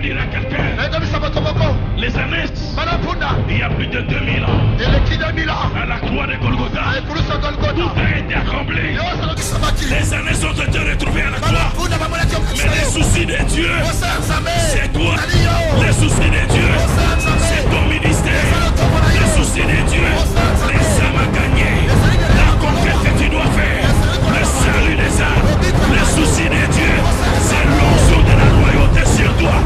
dire à quelqu'un, les années, il y a plus de 2000 ans, à la croix de Golgotha, tout a été accompli. Les années ont été retrouvées à la croix. Mais les soucis de Dieu, c'est toi. Les soucis de Dieu, c'est ton ministère. Les soucis de Dieu, les âmes à gagner. La conquête que tu dois faire, le salut des âmes. Les soucis de Dieu, c'est l'onction de la royauté sur toi.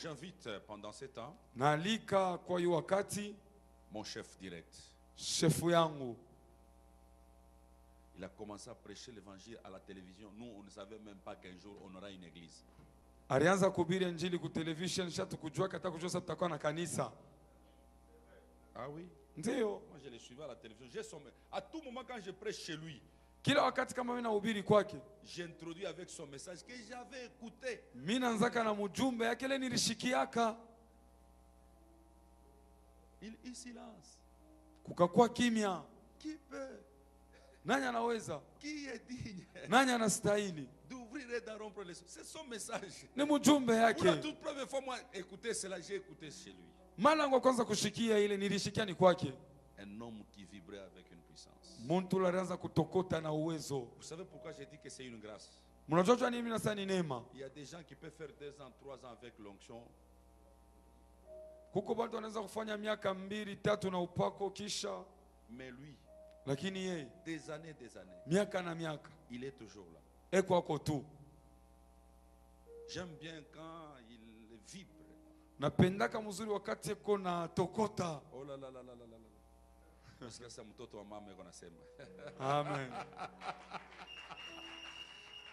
J'invite pendant ces temps nalika kwa hiyo wakati mon chef direct. shefu yangu Il a commencé à prêcher l'évangile à la télévision. Nous, on ne savait même pas qu'un jour on aura une église. alianza kuhubiri injili ku television shatukujua kata kujua sasa tutakuwa na kanisa. Ah oui? Ndio. Moi je le suivais à la télévision. À tout moment quand je prêche chez lui, kila wakati kama mimi nahubiri kwake, j'introduis avec son message que j'avais écouté. Mimi naanzaka na mjumbe yake ile nilishikiaka. Il silence. Kukakuwa kimya. Qui peut? Nani anaweza? Qui est digne? Nani anastahili? D'ouvrir et d'rompre les. C'est son message. Ni mjumbe yake. Pour la toute première fois moi écouter cela, j'ai écouté chez lui. Mara yangu kwanza kushikia ile nilishikia ni kwake. Un homme qui vibrait avec une puissance. Muntu alianza kutokota na uwezo. Vous savez pourquoi j'ai dit que c'est une grâce? Mnajua nini mimi nasema ni neema? Il y a des gens qui peuvent faire 2 ans, 3 ans avec l'onction. Huko watu wanaweza kufanya miaka 2, 3 na upako kisha. Mais lui, lakini yeye des années, miaka na miaka, il est toujours là. Eko ako tu. J'aime bien quand il vibre. Napendaka mzuri wakati eko na tokota. Oh là là là là là là. Parce que c'est mtoto wa mama eko nasema. Amen.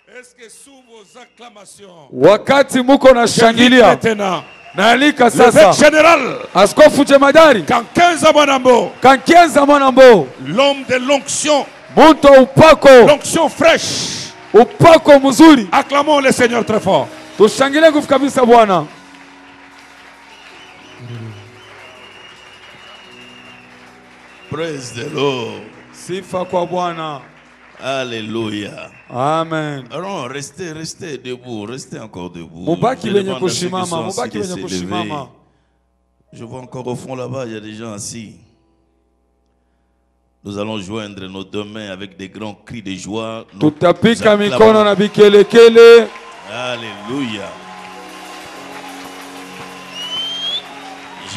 Est-ce que sous vos acclamations, wakati muko na shangilia naalika sasa général askofu jemadari Kankenza Mwanambo, l'homme de l'onction, muntu upako, l'onction fraîche, upako mzuri. Acclamons le Seigneur très fort. Tushangilie nguvu kabisa Bwana. Praise the Lord. Sifa kwa Bwana. Alléluia. Amen. Alors, restez debout, restez encore debout. Mubaki wenye kushimama, mubaki wenye kushimama. Je vois encore au fond là-bas, il y a des gens assis. Nous allons joindre nos 2 mains avec des grands cris de joie. Tutapika mikono na bikelekele. Alléluia.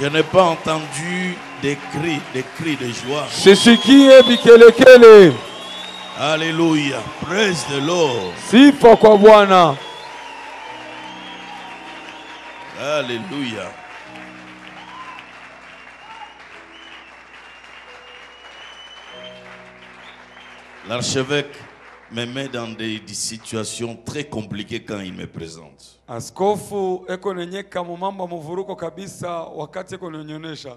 Je n'ai pas entendu des cris de joie. Shishikie bikelekele. Alléluia. Praise the Lord. Sifa kwa Bwana. Alléluia. L'archevêque me met dans des situations très compliquées quand il me présente. Askofu eko nenyeka mu mambo muvuruko kabisa wakati eko nyonyesha.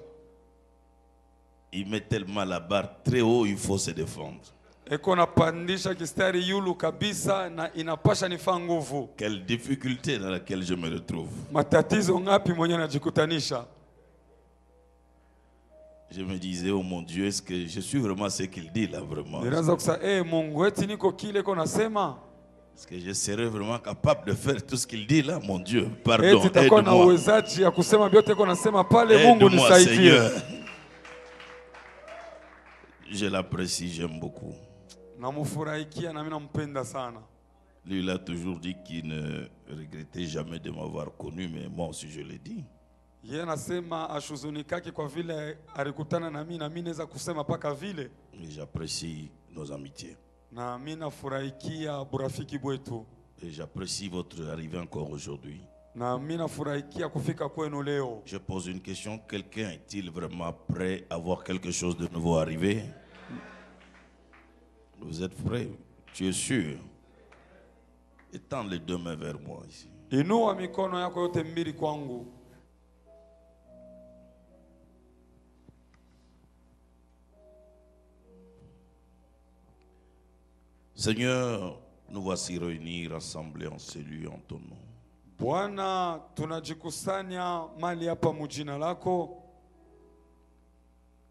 Il met tellement la barre très haut, il faut se défendre. Eko napandisha kistari yulu kabisa na inapasha nifa nguvu. Quelle difficulté dans laquelle je me retrouve. Matatizo ngapi mwenye najikutanisha. Je me disais, oh mon Dieu, est-ce que je suis vraiment ce qu'il dit là vraiment? Niraanza kusema, Mungu eti niko kile iko nasema? Est-ce que je serais vraiment capable de faire tout ce qu'il dit là, mon Dieu? Pardon, eti takuwa na uwezaji ya kusema vyote iko nasema pale? Mungu nisaidie. Je l'apprécie, j'aime beaucoup. Namufurahikia na mimi nampenda sana. Lui, il a toujours dit qu'il ne regrettait jamais de m'avoir connu, mais moi aussi je l'ai dit. Yeye anasema ashuzunikake kwa vile alikutana na mimi naweza kusema paka vile. Et j'apprécie nos amitiés. Na mimi nafurahikia burafiki bwetu. Et j'apprécie votre arrivée encore aujourd'hui. Na mimi nafurahikia kufika kwenu leo. Je pose une question, quelqu'un est-il vraiment prêt à voir quelque chose de nouveau arriver? Vous êtes prêts? Tu es sûr? Étends les 2 mains vers moi ici. Inua mikono yako yote mbili kwangu. Seigneur, nous voici réunis, rassemblés en ces lieux en ton nom. Bwana, tunajikusanya mali hapa mujina lako.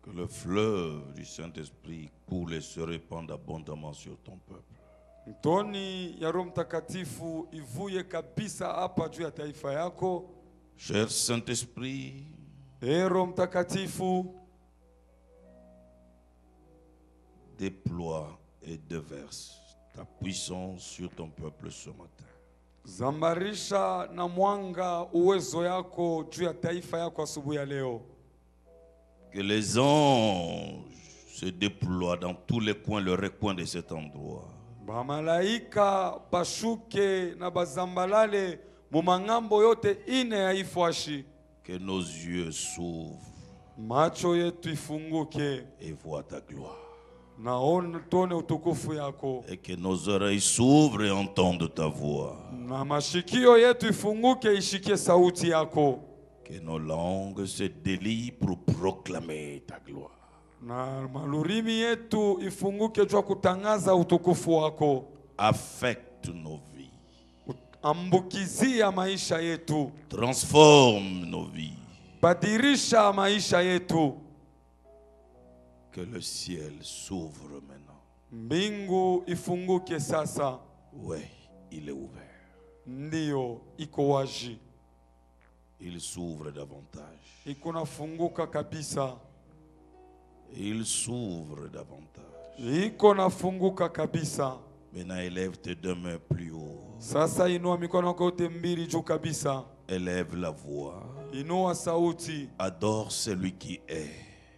Que le fleuve du Saint-Esprit coule et se répande abondamment sur ton peuple. Mtoni ya Roho Mtakatifu ivuye kabisa hapa juu ya taifa yako. Cher Saint-Esprit, Roho Mtakatifu, déploie et déverse ta puissance sur ton peuple ce matin. zambarisha na mwanga uwezo yako juu ya taifa yako asubuhi ya leo. Que les anges se déploient dans tous les coins, les recoins de cet endroit. Bamalaika bashuke na bazambalale mumangambo yote ine ya ifwashi. Que nos yeux s'ouvrent Macho yetu ifunguke et voient ta gloire. naona tone utukufu yako. Et que nos oreilles s'ouvrent et entendent ta voix. Na mashikio yetu ifunguke ishikie sauti yako. Que nos langues se délient pour proclamer ta gloire. Na malurimi yetu ifunguke jua kutangaza utukufu wako. Affecte nos vies. Ambukizia maisha yetu. Transforme nos vies. Badirisha maisha yetu. Que le ciel s'ouvre maintenant. Mbingu ifunguke sasa. Oui, il est ouvert. Ndiyo, iko wazi. Il s'ouvre davantage. Iko nafunguka kabisa. Il s'ouvre davantage. Iko nafunguka kabisa. Maintenant, élève tes deux mains plus haut. Sasa inua mikono yako yote mbili juu kabisa. Élève la voix. Inua sauti. Adore celui qui est.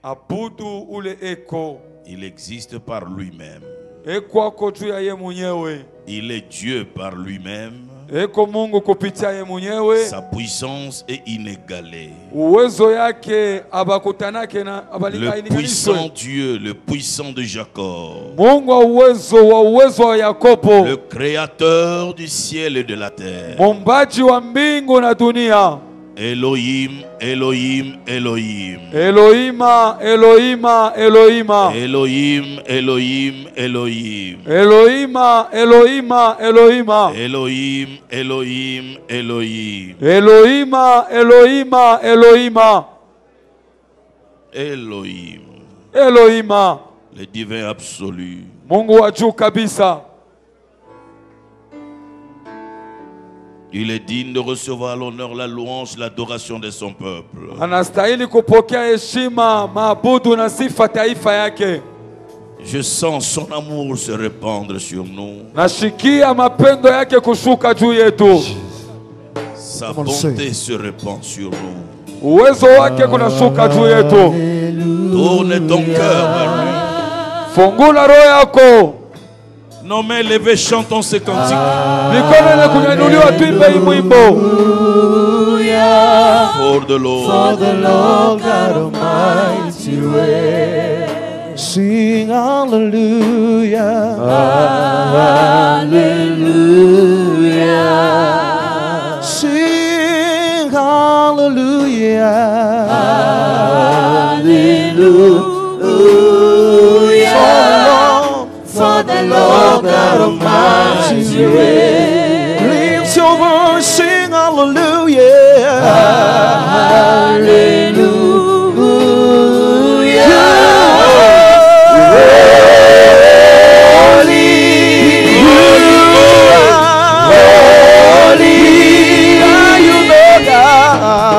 Abudu ule eko. Il existe par lui-même. Eko ako juu ya ye mwenyewe. Il est Dieu par lui-même. Eko Mungu kupitia ye mwenyewe. Sa puissance est inégalée. Uwezo yake abakutanake na abalika Le puissant Dieu, le puissant de Jacob. Mungu wa uwezo wa Yakobo. Le créateur du ciel et de la terre. Mumbaji wa mbingu na dunia. Elohim, Elohim, Elohim. Elohima, Elohima, Elohima. Elohim, Elohim, Elohim. Elohima, Elohima, Elohima. Elohim, Elohim, Elohim. Elohima, Elohima, Elohima. Elohim. Elohima. Le divin absolu. Mungu wa juu kabisa. Il est digne de recevoir l'honneur, la louange, l'adoration de son peuple. Anastahili kupokea heshima, maabudu na sifa taifa yake. Je sens son amour se répandre sur nous. Nashikia mapendo yake kushuka juu yetu. Sa bonté se répand sur nous. Uwezo wake kunashuka juu yetu. Tourne ton cœur vers lui. Fungula roho yako. Nos mains levées, chantons ce cantique. Mikono ile kunyanyuliwa tuimbe hii mwimbo. For the Lord. For the Lord God Almighty reigns. Sing hallelujah. Hallelujah. Sing hallelujah. Hallelujah. For the Lord God Almighty reigns. Lift your voice, sing hallelujah. Hallelujah. Holy, holy, are you Lord God?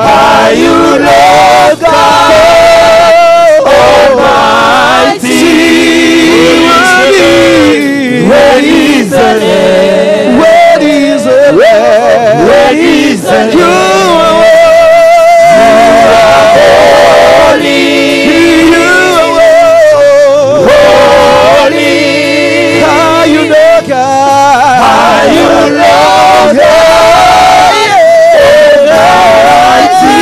Are you Lord God Almighty? Where is the Lamb? Where is the Lamb? Where is the Lamb? You are holy. You are holy. Are you Lord God? Are you Lord God? Almighty.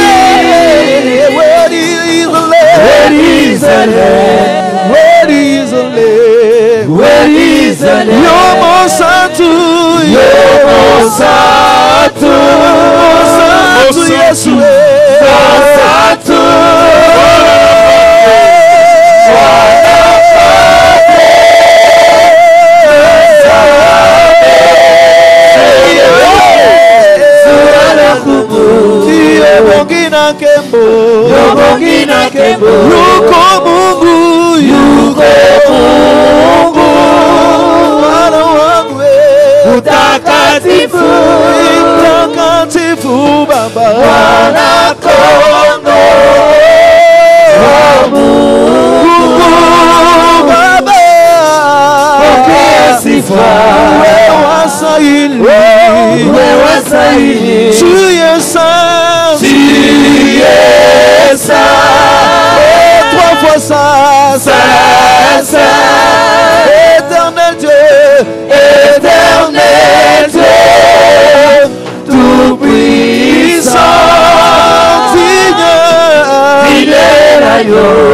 Where is the Lamb? Where is the Lamb? Where is the Lamb? Where is the Lamb? Yomo Santu, Yomo Santu, Santu Yesu, Santu. kembo Yobongi na kembo yuko Mungu yuko Mungu Bwana wangu utakatifu mtakatifu Baba Bwana Kondo wa Mungu Baba pokea sifa wewe sahihi tu es saint et trois fois saint éternel Dieu tout puissant digne est l'agneau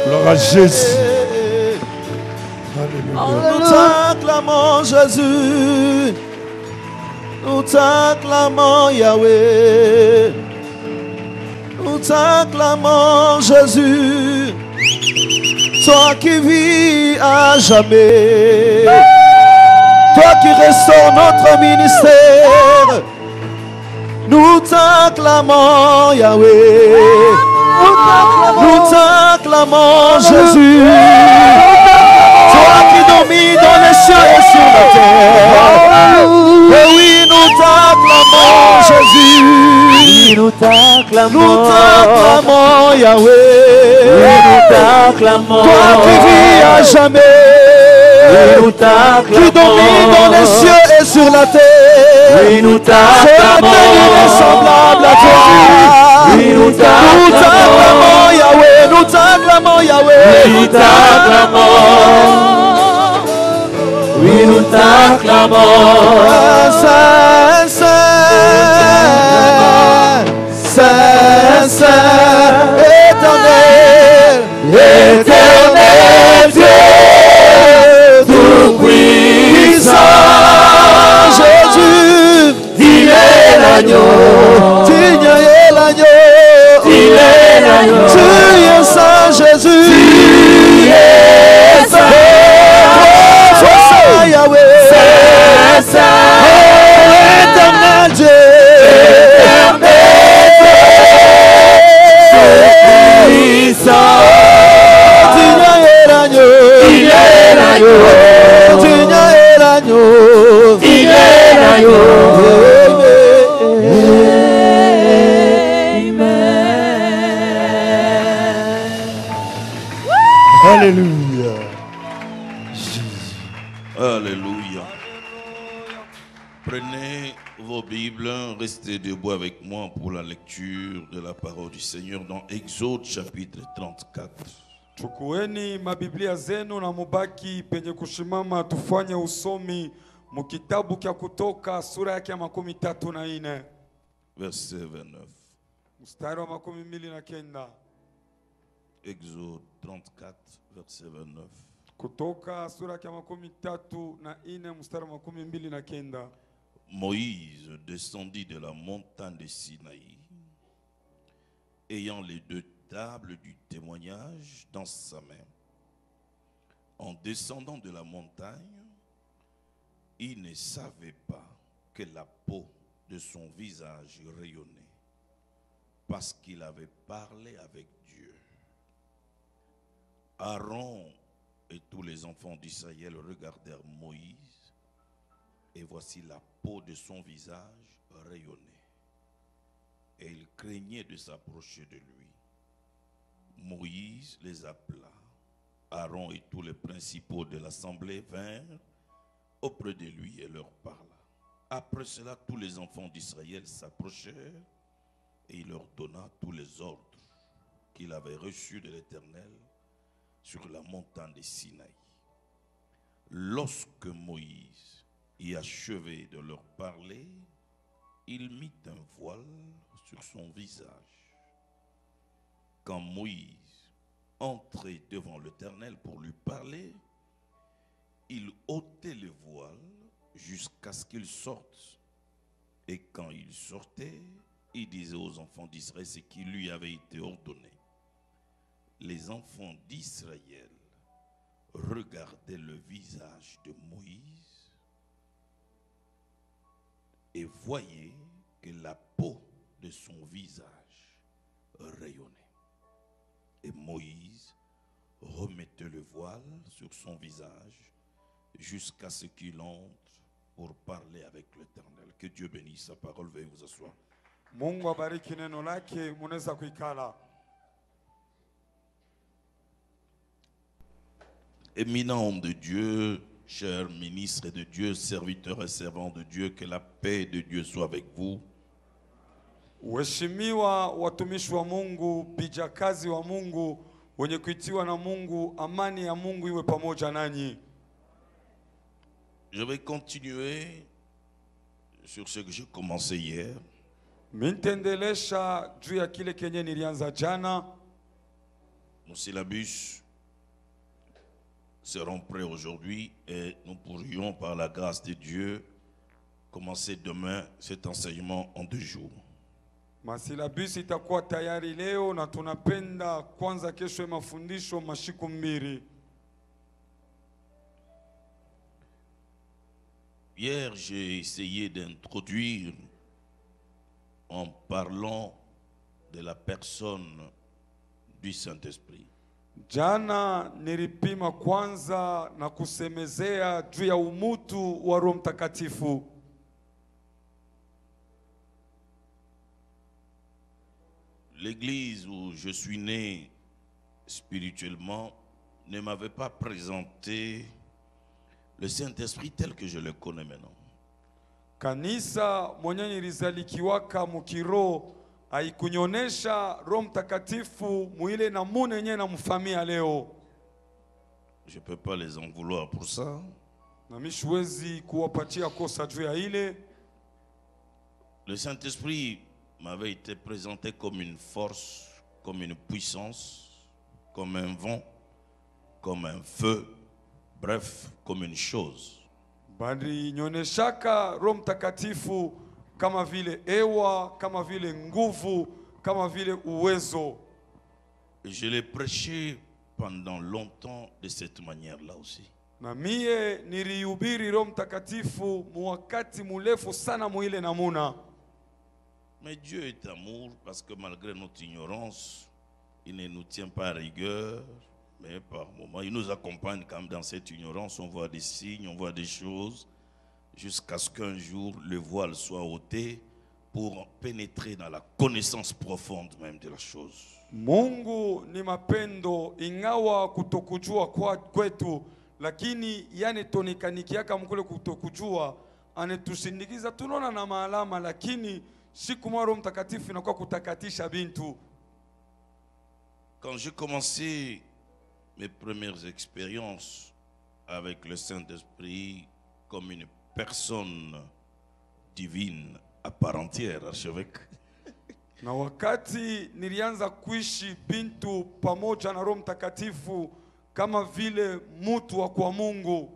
Gloire à Jésus. Nous t'acclamons Jésus, nous t'acclamons Yahweh, nous t'acclamons Jésus, toi qui vis à jamais, toi qui restaures notre ministère, nous t'acclamons Yahweh, nous t'acclamons Jésus. Toi qui domines dans les cieux et sur la terre. Et oui, nous t'acclamons Jésus. nous t'acclamons. Nous t'acclamons Yahweh. Nous t'acclamons. Toi qui vis à jamais. Nous t'acclamons. Qui domine dans les cieux et sur la terre. Oui, nous t'acclamons. C'est la terre semblable à toi. Oui, nous t'acclamons Yahweh. Nous t'acclamons Yahweh. Nous t'acclamons. Oui, nous t'acclamons. Saint, Saint, Saint, Saint, éternel, éternel Dieu, tout puissant, Jésus, Il est l'agneau. digne est l'agneau, Il est l'agneau. tu es saint Jésus, Tu es saint. Sois saint Yahweh, Saint, saint. éternel Dieu, Puissant. digne est l'agneau, Il est l'agneau. digne est l'agneau, Il est l'agneau. Alléluia. Alléluia. Prenez vos Bibles, restez debout avec moi pour la lecture de la parole du Seigneur dans Exode chapitre 34. Chukueni mabiblia zenu na mubaki penye kushimama, tufanye usomi mukitabu kya Kutoka sura yake ya 34 Verset 29. mstari wa 29. Exode 34, verset 29. Kutoka sura yake ya 34 mstari wa 29. Moïse descendit de la montagne de Sinaï, ayant les deux tables du témoignage dans sa main. En descendant de la montagne, il ne savait pas que la peau de son visage rayonnait, parce qu'il avait parlé avec Dieu. Aaron et tous les enfants d'Israël regardèrent Moïse, et voici la peau de son visage rayonnait, et ils craignaient de s'approcher de lui. Moïse les appela. Aaron et tous les principaux de l'assemblée vinrent auprès de lui et leur parla. Après cela, tous les enfants d'Israël s'approchèrent, et il leur donna tous les ordres qu'il avait reçus de l'Éternel sur la montagne de Sinaï. Lorsque Moïse y achevé de leur parler, il mit un voile sur son visage. Quand Moïse entrait devant l'Éternel pour lui parler, il ôtait le voile jusqu'à ce qu'il sorte. Et quand il sortait, il disait aux enfants d'Israël ce qui lui avait été ordonné. les enfants d'Israël regardaient le visage de Moïse et voyaient que la peau de son visage rayonnait. Et Moïse remettait le voile sur son visage jusqu'à ce qu'il entre pour parler avec l'Éternel. Que Dieu bénisse sa parole. Veuillez vous asseoir. Mungu abariki neno lake, munaweza kuikala. Éminent homme de Dieu, cher ministre de Dieu, serviteur et servant de Dieu, que la paix de Dieu soit avec vous. Uheshimiwa watumishi wa Mungu, vijakazi wa Mungu, wenye kuitiwa na Mungu, amani ya Mungu iwe pamoja nanyi. Je vais continuer sur ce que j'ai commencé hier. Mintendelesha juu ya kile kenye nilianza jana. Nos syllabus seront prêts aujourd'hui et nous pourrions, par la grâce de Dieu, commencer demain cet enseignement en 2 jours. Masilabisi itakuwa tayari leo na tunapenda kwanza kesho mafundisho mashiku mbili. Hier, j'ai essayé d'introduire en parlant de la personne du Saint-Esprit. Jana nilipima kwanza na kusemezea juu ya umutu wa Roho Mtakatifu. L'église où je suis né spirituellement ne m'avait pas présenté le Saint-Esprit tel que je le connais maintenant. Kanisa mwenye nilizalikiwaka mukiro haikunyonyesha Roho Mtakatifu muile na mune yenye na mfamia leo. Je ne peux pas les en vouloir pour ça. Na mimi siwezi kuwapatia kosa juu ya ile. Le Saint-Esprit m'avait été présenté comme une force, comme une puissance, comme un vent, comme un feu, bref, comme une chose. Bali nyoneshaka Roho Mtakatifu kama vile ewa, kama vile nguvu, kama vile uwezo. Je l'ai prêché pendant longtemps de cette manière-là aussi. Na mie nilihubiri Roho Mtakatifu muwakati murefu sana muile namuna. Mais Dieu est amour parce que malgré notre ignorance, il ne nous tient pas à rigueur, mais par moments, il nous accompagne quand même dans cette ignorance. On voit des signes, on voit des choses, jusqu'à ce qu'un jour le voile soit ôté pour pénétrer dans la connaissance profonde même de la chose. Mungu ni mapendo, ingawa kutokujua kwetu, lakini yani tonikanikiaka mkule kutokujua, anetushindikiza tunaona na maalama, lakini siku moja Roho Mtakatifu inakuwa kutakatisha bintu. Quand j'ai commencé mes premières expériences avec le Saint-Esprit comme une personne divine à part entière, archevêque, na wakati nilianza kuishi bintu pamoja na Roho Mtakatifu kama vile mtu wa kwa Mungu.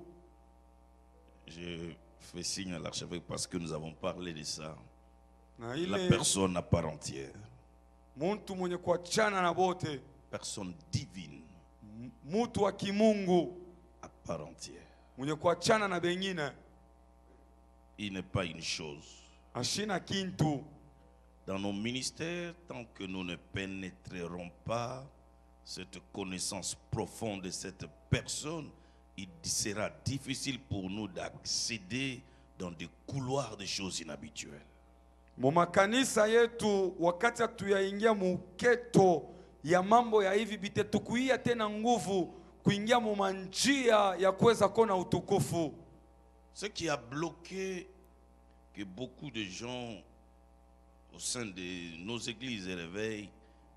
Je fais signe à l'archevêque parce que nous avons parlé de ça. Na La ile personne à part entière, mtu mwenye kuachana na bote, personne divine mtu wa kimungu à part entière. mwenye kuachana na bengine, Il n'est pas une chose. ashina kintu. Dans nos ministères, tant que nous ne pénétrerons pas cette connaissance profonde de cette personne, il sera difficile pour nous d'accéder dans des couloirs de choses inhabituelles. Mumakanisa yetu wakati hatuyaingia muketo ya mambo ya hivi bitetukuia tena nguvu kuingia mumanjia ya kuweza kona utukufu. Ce qui a bloqué que beaucoup de gens au sein de nos églises et réveils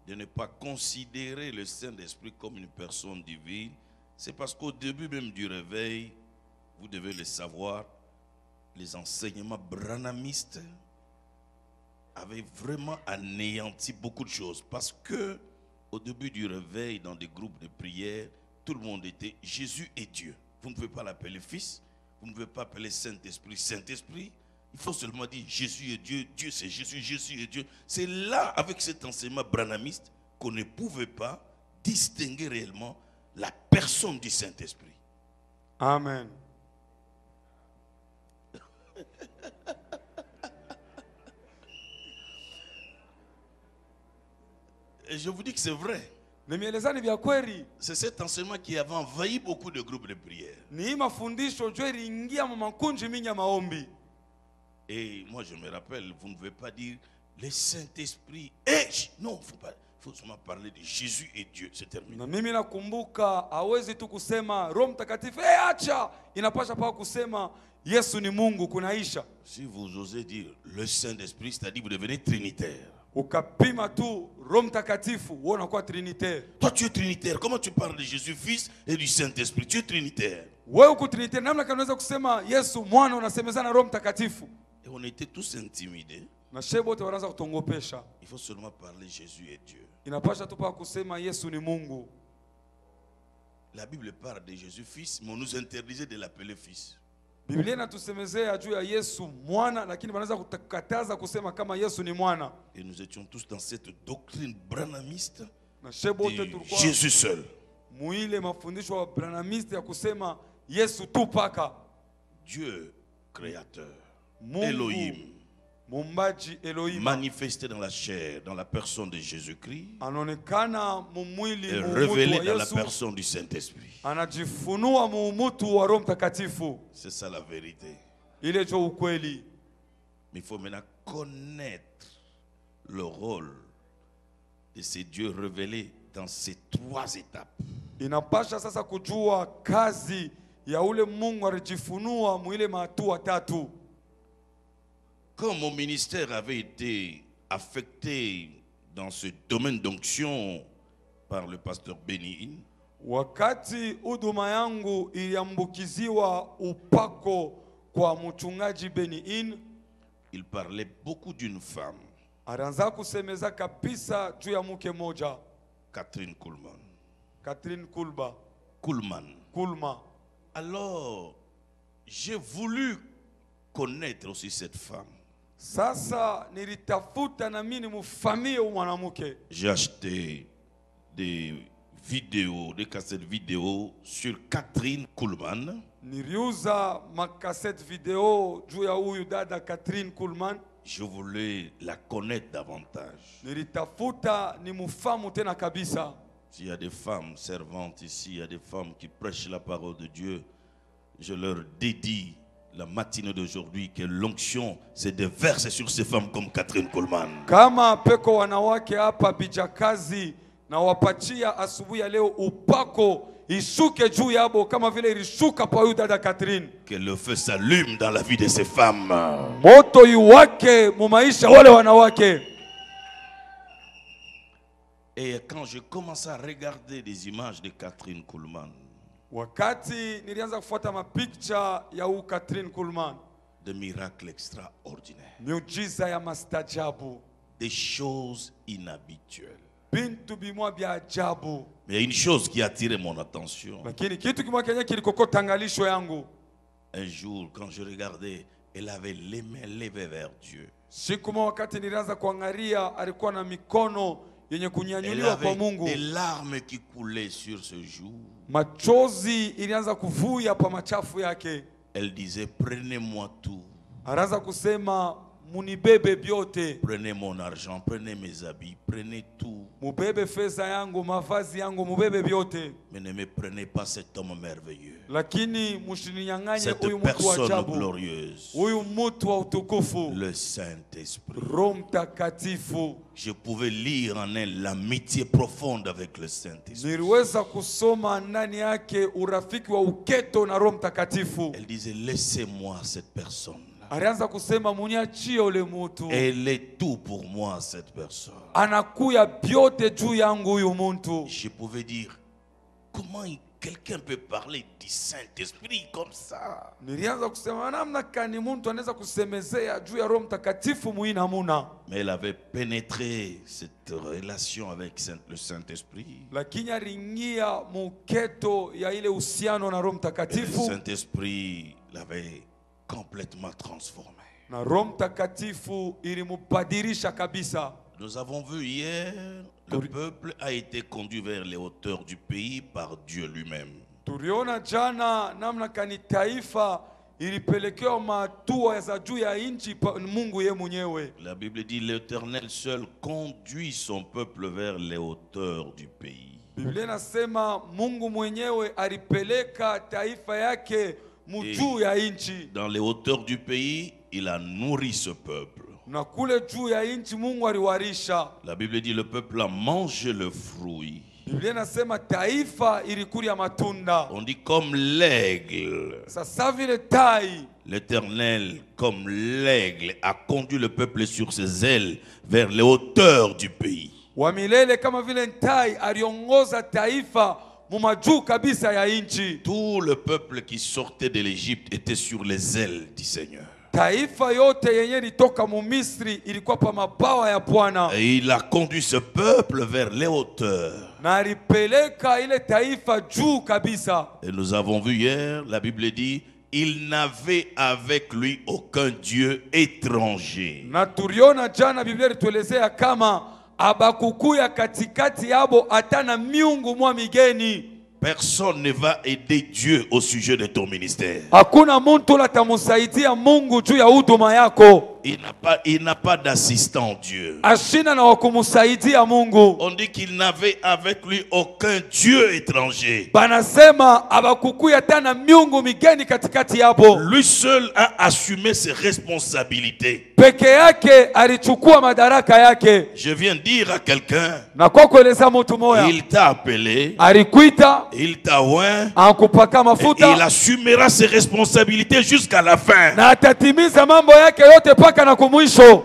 de ne pas considérer le Saint-Esprit comme une personne divine, c'est parce qu'au début même du réveil, vous devez le savoir, les enseignements branhamistes avaient vraiment anéanti beaucoup de choses. Parce que au début du réveil, dans des groupes de prière, tout le monde était Jésus est Dieu. Vous ne pouvez pas l'appeler Fils, vous ne pouvez pas appeler Saint-Esprit Saint-Esprit. Il faut seulement dire Jésus est Dieu, Dieu c'est Jésus, Jésus est Dieu. C'est là, avec cet enseignement branhamiste, qu'on ne pouvait pas distinguer réellement la personne du Saint-Esprit. Amen. Et je vous dis que c'est vrai. Nimeelezani vya kweli. C'est cet enseignement qui avait envahi beaucoup de groupes de prière. Ni hii mafundisho juu iliingia mu makunji mingi ya maombi. Et moi je me rappelle, vous ne pouvez pas dire le Saint-Esprit est. Non, il faut seulement parler de Jésus et Dieu. C'est terminé. Na mimi nakumbuka hawezi tu kusema Roho Mtakatifu, acha, inapasha pa kusema Yesu ni Mungu kunaisha. Si vous osez dire le Saint-Esprit, c'est-à-dire vous devenez trinitaire. Ukapima tu Roho Mtakatifu, wewe unakuwa trinitaire. Toi tu es trinitaire. Comment tu parles de Jésus Fils et du Saint-Esprit? Tu es trinitaire. Wewe uko trinitaire, namna kanaweza kusema Yesu Mwana unasemezana Roho Mtakatifu? Et on était tous intimidés. Na shebo wote wanaanza kutongopesha. Il faut seulement parler Jésus et Dieu. Inapasha tu pa kusema Yesu ni Mungu. La Bible parle de Jésus Fils, mais on nous interdisait de l'appeler Fils. Biblia inatusemezea juu ya Yesu Mwana, lakini wanaweza kukataza kusema kama Yesu ni Mwana. Et nous étions tous dans cette doctrine branhamiste Na shebo wote de tulikuwa Jésus seul. muile mafundisho wa branhamiste ya kusema Yesu tu paka. Dieu créateur, Mungu Elohim, Mumbaji Elohim manifesté dans la chair, dans la personne de Jésus-Christ, anaonekana mumwili et muumutu révélé wa dans la Yesu, personne du Saint-Esprit. anajifunua muumutu wa Roho Mtakatifu. C'est ça la vérité. Ile jo ukweli. Mais il faut maintenant connaître le rôle de ces dieux révélés dans ces trois étapes. Inapasha sasa kujua kazi ya ule Mungu alijifunua muile mahatua tatu. Quand mon ministère avait été affecté dans ce domaine d'onction par le pasteur Béni, Wakati huduma yangu iliambukiziwa upako kwa mchungaji Beni-In, il parlait beaucoup d'une femme, alianza kusemeza kabisa juu ya mke moja, Catherine Kuhlman. Catherine Kuhlman. Kulma. Alors, j'ai voulu connaître aussi cette femme. Sasa nilitafuta na mimi nimufamie huyu mwanamke. J'ai acheté des vidéos, des cassettes vidéo sur Catherine Kuhlman. Niliuza makasete video juu ya huyu dada Catherine Kuhlman. Je voulais la connaître davantage. Nilitafuta nimufamu tena kabisa. S'il y a des femmes servantes ici, il y a des femmes qui prêchent la parole de Dieu, je leur dédie la matinée d'aujourd'hui que l'onction se déverse sur ces femmes comme Catherine Kuhlman. Kama peko wanawake hapa bijakazi na wapatia asubuhi ya leo upako ishuke juu yabo kama vile ilishuka kwa huyu dada Catherine. Que le feu s'allume dans la vie de ces femmes. Moto iwake mu maisha wale wanawake. Et quand je commençais à regarder des images de Catherine Kuhlman, Wakati nilianza kufuata mapicture ya huyu Catherine Kuhlman, des miracles extraordinaires, miujiza ya mastajabu, des choses inhabituelles. bintu bimwa bya ajabu. Mais il y a une chose qui a attiré mon attention. Lakini kitu kimwa kenye kilikokota angalisho yangu. Un jour, quand je regardais, elle avait les mains levées vers Dieu. Siku moja wakati nilianza kuangalia, alikuwa na mikono yenye Elle kunyanyuliwa kwa avait Mungu. des larmes qui coulaient sur ce jour. Machozi ilianza kuvuja pa machafu yake. Elle disait, prenez-moi tout. Araanza kusema munibebe byote. Prenez mon argent, prenez mes habits, prenez tout. Mubebe fedha yangu, mavazi yangu, mubebe byote. Mais ne me prenez pas cet homme merveilleux. Lakini mshininyang'anye Cette huyu mtu wa personne ajabu. glorieuse. Huyu mtu wa utukufu. Le Saint-Esprit. Roho Mtakatifu. Je pouvais lire en elle l'amitié profonde avec le Saint-Esprit. Niliweza kusoma ndani yake urafiki wa uketo na Roho Mtakatifu. Elle disait, laissez-moi cette personne. Alianza kusema muniachie ule mtu. Elle est tout pour moi, cette personne. Anakuya byote juu yangu huyu mtu. Je pouvais dire, comment quelqu'un peut parler du Saint-Esprit comme ça? Nilianza kusema namna kani mtu anaweza kusemezea juu ya Roho Mtakatifu muina muna. Mais elle avait pénétré cette relation avec le Saint-Esprit. Lakini aliingia muketo ya ile uhusiano na Roho Et le Mtakatifu. Saint-Esprit l'avait complètement transformé. Na Roho Mtakatifu ilimubadilisha kabisa. Nous avons vu hier, le peuple a été conduit vers les hauteurs du pays par Dieu lui-même. Tuliona jana namna kani taifa ilipelekewa matua za juu ya nchi Mungu yeye mwenyewe. La Bible dit l'Éternel seul conduit son peuple vers les hauteurs du pays. Biblia inasema Mungu mwenyewe alipeleka taifa yake juu ya nchi. Dans les hauteurs du pays, il a nourri ce peuple. Na kule juu ya nchi Mungu aliwarisha. La Bible dit le peuple a mangé le fruit. Biblia inasema taifa ilikulia matunda. On dit comme l'aigle. Sasa vile tai. L'Éternel, comme l'aigle, a conduit le peuple sur ses ailes vers les hauteurs du pays. Wa milele kama vile tai aliongoza taifa mumajuu kabisa ya nchi. Tout le peuple qui sortait de l'Égypte était sur les ailes du Seigneur. Taifa yote yenye litoka mu Misri ilikuwa pa mabawa ya Bwana. Et il a conduit ce peuple vers les hauteurs. Na alipeleka ile taifa juu kabisa. Et nous avons vu hier, la Bible dit, il n'avait avec lui aucun Dieu étranger. Na tuliona jana Biblia ituelezea kama abakukuya katikati yabo atana miungu mwa migeni. Personne ne va aider Dieu au sujet de ton ministère. Hakuna muntu atamusaidia Mungu juu ya huduma yako. Il n'a pas d'assistant Dieu. Ashina na wakumusaidia Mungu. On dit qu'il n'avait avec lui aucun Dieu étranger. Banasema abakukuya tana miungu migeni katikati yabo. Lui seul a assumé ses responsabilités. Peke yake alichukua madaraka yake. Je viens dire à quelqu'un, Na kwa kueleza mtu moya, il t'a appelé, alikuita, il t'a oint, ankupaka et mafuta, il assumera ses responsabilités jusqu'à la fin. na atatimiza mambo yake yote paka na kumwisho.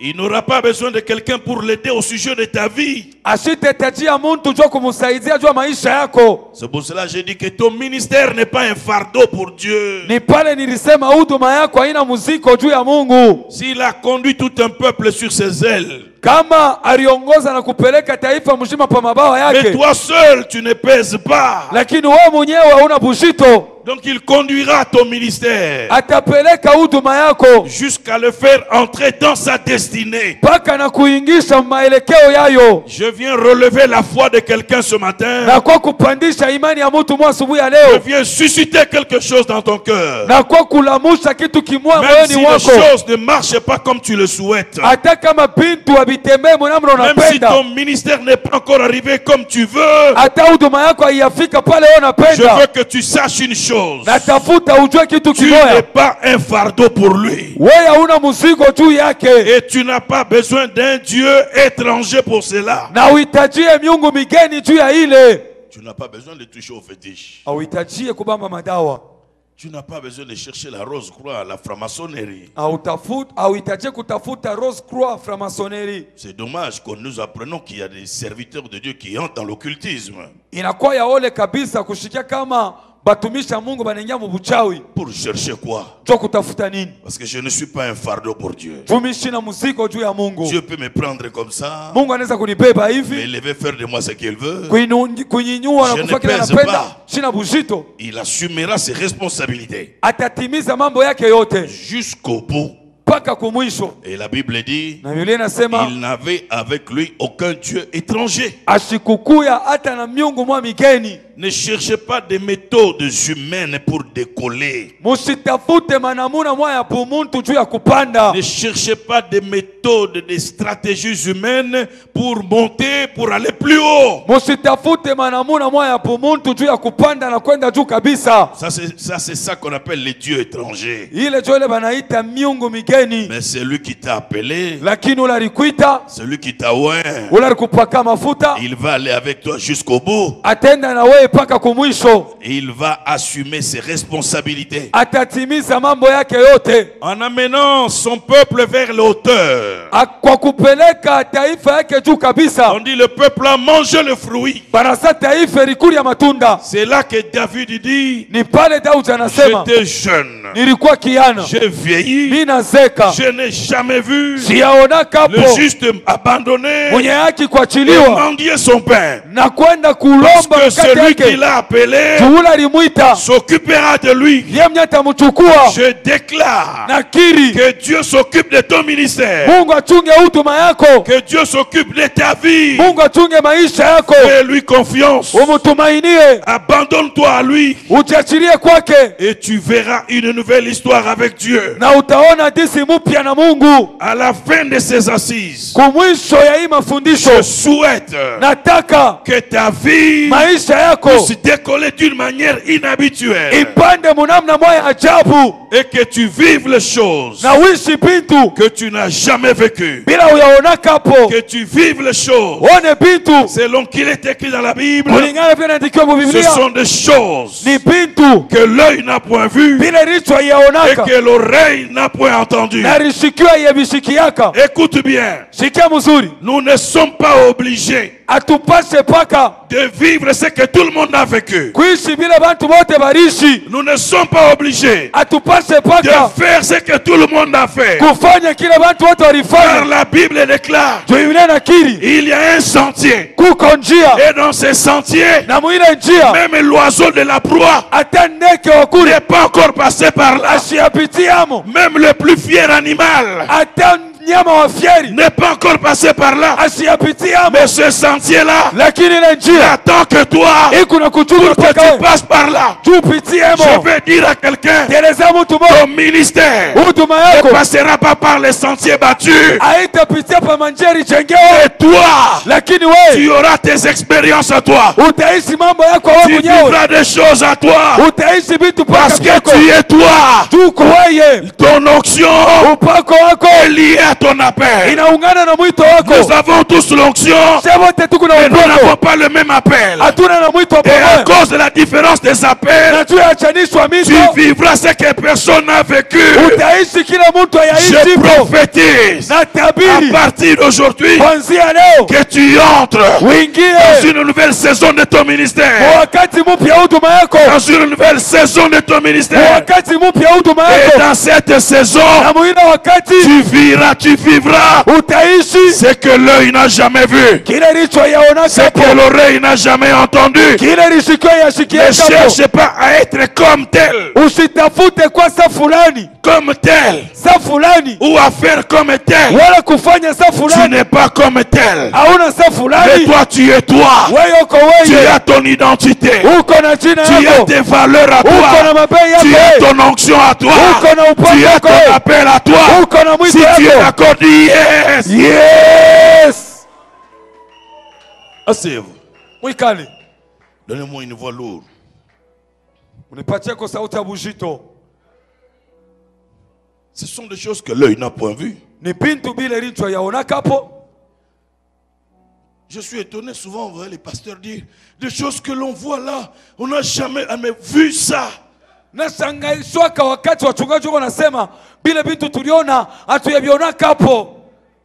Il n'aura pas besoin de quelqu'un pour l'aider au sujet de ta vie. Ashitetajia muntu jua kumusaidia jua maisha yako. C'est pour cela que j'ai dit que ton ministère n'est pas un fardeau pour Dieu. Ni pale nilisema huduma yako haina muziko juu ya Mungu. S'il a conduit tout un peuple sur ses ailes, Kama aliongoza na kupeleka taifa mzima pa mabawa mais yake, toi seul tu ne pèses pas. lakini wewe mwenyewe hauna bushito, Donc il conduira ton ministère atapeleka huduma yako jusqu'à le faire entrer dans sa destinée. paka na kuingisha maelekeo yayo. Je viens relever la foi de quelqu'un ce matin. Na kwa kupandisha imani ya mtu mwa asubuhi ya Je leo, viens susciter quelque chose dans ton cœur. na kwa kulamusha kitu kimwa Même moyoni si les mwako, choses ne marchent pas comme tu le souhaites. hata kama bintu abitembee mwanamna Même si unapenda, ton ministère n'est pas encore arrivé comme tu veux. hata huduma yako haiyafika pale wewe Je unapenda, veux que tu saches une chose. na tafuta ujue kitu Tu n'es kimoya, pas un fardeau pour lui. wewe hauna mzigo juu yake, Et tu n'as pas besoin d'un Dieu étranger pour cela. na uhitajie miungu migeni juu ya ile. Tu n'as pas besoin de toucher au fétiche. Auhitajie kubamba madawa, Tu n'as pas besoin de chercher la rose croix, la franc-maçonnerie. auhitajie kutafuta Rose Croix franc-maçonnerie. C'est dommage que nous apprenons qu'il y a des serviteurs de Dieu qui entrent dans l'occultisme. Inakuwa ya ole kabisa kushikia kama batumisha Mungu banaingia mu buchawi. Pour chercher quoi? Jo kutafuta nini? Parce que je ne suis pas un fardeau pour Dieu. Tumishi na muziko juu ya Mungu. Dieu peut me prendre comme ça, Mungu anaweza kunibeba me hivi, lever, faire de moi ce qu'il veut. kunyinyua Je na ne kufa kile pèse anapenda. pas. Shina buzito, Il assumera ses responsabilités atatimiza mambo yake yote jusqu'au bout. mpaka kumwisho. Et la Bible dit, Na Biblia inasema il n'avait avec lui aucun Dieu étranger. ashikukuya hata na miungu mwa migeni. Ne cherchez pas des méthodes humaines pour décoller. Musitafute manamuna mwa ya pumuntu juu ya kupanda. Ne cherchez pas des méthodes, des stratégies humaines pour monter, pour aller plus haut. Musitafute manamuna mwa ya pumuntu juu ya kupanda na kwenda juu kabisa. C'est ça qu'on appelle les dieux étrangers. Ile jo ile banaita miungu migeni. Mais c'est lui qui t'a appelé, Lakini ularikuita, celui qui t'a oint, ularikupaka mafuta, il va aller avec toi jusqu'au bout. atenda na wewe paka kumwisho. Et il va assumer ses responsabilités. Atatimiza mambo yake yote. En amenant son peuple vers l'auteur. Kwa kupeleka taifa yake juu kabisa. On dit le peuple a mangé le fruit. Barasa taifa likuli ya matunda. C'est là que David dit, Ni pale Daudi anasema, j'étais jeune, nilikuwa kiana, j'ai vieilli, mina zeka, je n'ai jamais vu siyaona kapo le juste abandonné mwenye haki et kuachiliwa mendier son pain. na kwenda Parce kulomba que mkate celui Celui qui l'a appelé Tuula alimwita. s'occupera de lui. Yeye mwenyewe atamchukua. Je déclare Nakiri. que Dieu s'occupe de ton ministère. Mungu achunge huduma yako. Que Dieu s'occupe de ta vie. Mungu achunge maisha yako. Fais-lui confiance. Umutumainie. Abandonne-toi à lui. Ujiachilie kwake. Et tu verras une nouvelle histoire avec Dieu. Na utaona hadithi mpya na Mungu. À la fin de ces assises, Kumwisho ya hii mafundisho. je souhaite Nataka que ta vie maisha yako puisse décoller d'une manière inhabituelle. ipande munamna moya ajabu. Et que tu vives les choses Na uishi bintu que tu n'as jamais vécues. bila uyaonaka hapo. Que tu vives les choses One bintu selon qu'il est écrit dans la Bible. kulingana vile inaandikiwa mu Ce Biblia. sont des choses Ni bintu que l'œil n'a point vues bila lichwa et yaonaka que l'oreille n'a point entendu. na rishikiwa yebishikiaka. Écoute bien, Shikia mzuri. nous ne sommes pas obligés Atupashe paka de vivre ce que tout le monde a vécu. kuishi vile bantu bote barishi. Nous ne sommes pas obligés Atupashe de paka faire ce que tout le monde a fait. kufanya kile bantu wote Car walifanya. la Bible déclare, Biblia nakiri il y a un sentier. kuko njia Et dans ce sentier, na mwile njia même l'oiseau de la proie hata ndege wa kule n'est pas encore passé par là. asiyapitiamo, Même le plus fier animal hata nyama wa fieri n'est pas encore passé par là. asiyapitiamo. Mais ce sentier-là Lakini ile njia attend que toi, iko na kuchunga pour que mpaka tu wewe passes par là. Je tupitiemo. vais dire à quelqu'un, Teleza mtu mmoja ton ministère huduma ne yako passera pas par les sentiers battus. haitapitia pa manjeri chengewe, Et toi, lakini wewe tu auras tes expériences à toi. utaishi mambo yako wewe Tu mwenyewe, vivras des choses à toi. utaishi vitu Parce paka que vyako. tu es toi. Tuko wewe, Ton onction upako wako est liée à ton appel. inaungana na mwito wako. Nous avons tous l'onction, Sisi wote tuko na mais nous n'avons upako, pas le même appel. hatuna na mwito Et à pamoja. cause de la différence des appels, Na juu ya chanishwa tu mito vivras ce que personne n'a vécu. utaishi kila mtu ayaishi Je hivyo. prophétise Na à tabiri partir d'aujourd'hui kuanzia leo que tu entres dans uingie une nouvelle saison de ton kwa ministère. wakati mpya wa huduma yako, Dans une nouvelle saison de ton kwa ministère. wakati mpya wa huduma Et yako, dans cette saison, na mwingine wakati tu vivras utaishi ce que l'œil n'a jamais vu, kile licho yaonaka ce hapo, que l'oreille n'a jamais entendu. kile lishikiwa Ne yashikia hapo. cherche pas à être comme tel, Usitafute kwa sa fulani sa fulani ou à faire comme tel. wala kufanya sa Tu fulani, n'es pas comme tel. hauna sa Mais fulani. toi, tu es toi. Wewe uko Tu wewe, as ton identité. uko na jina Tu as yako, tes valeurs à uko na toi. mabei Tu as yako, ton onction à toi. uko na upako Tu as wako, ton appel à toi. uko na mwito Si tu es yako. d'accord, dis yes. Yes, Asseyez-vous. mwikale Donnez-moi une voix lourde. unipatie kwa sauti ya bujito. Ce sont des choses que l'œil n'a point vues. Ni bintu bile licho yaonaka hapo. Je suis étonné souvent, on voit les pasteurs dire des choses que l'on voit là. On n'a jamais vu ça. Nashangaishwaka wakati wachungaji wako nasema bile bintu tuliona hatuyavionaka hapo.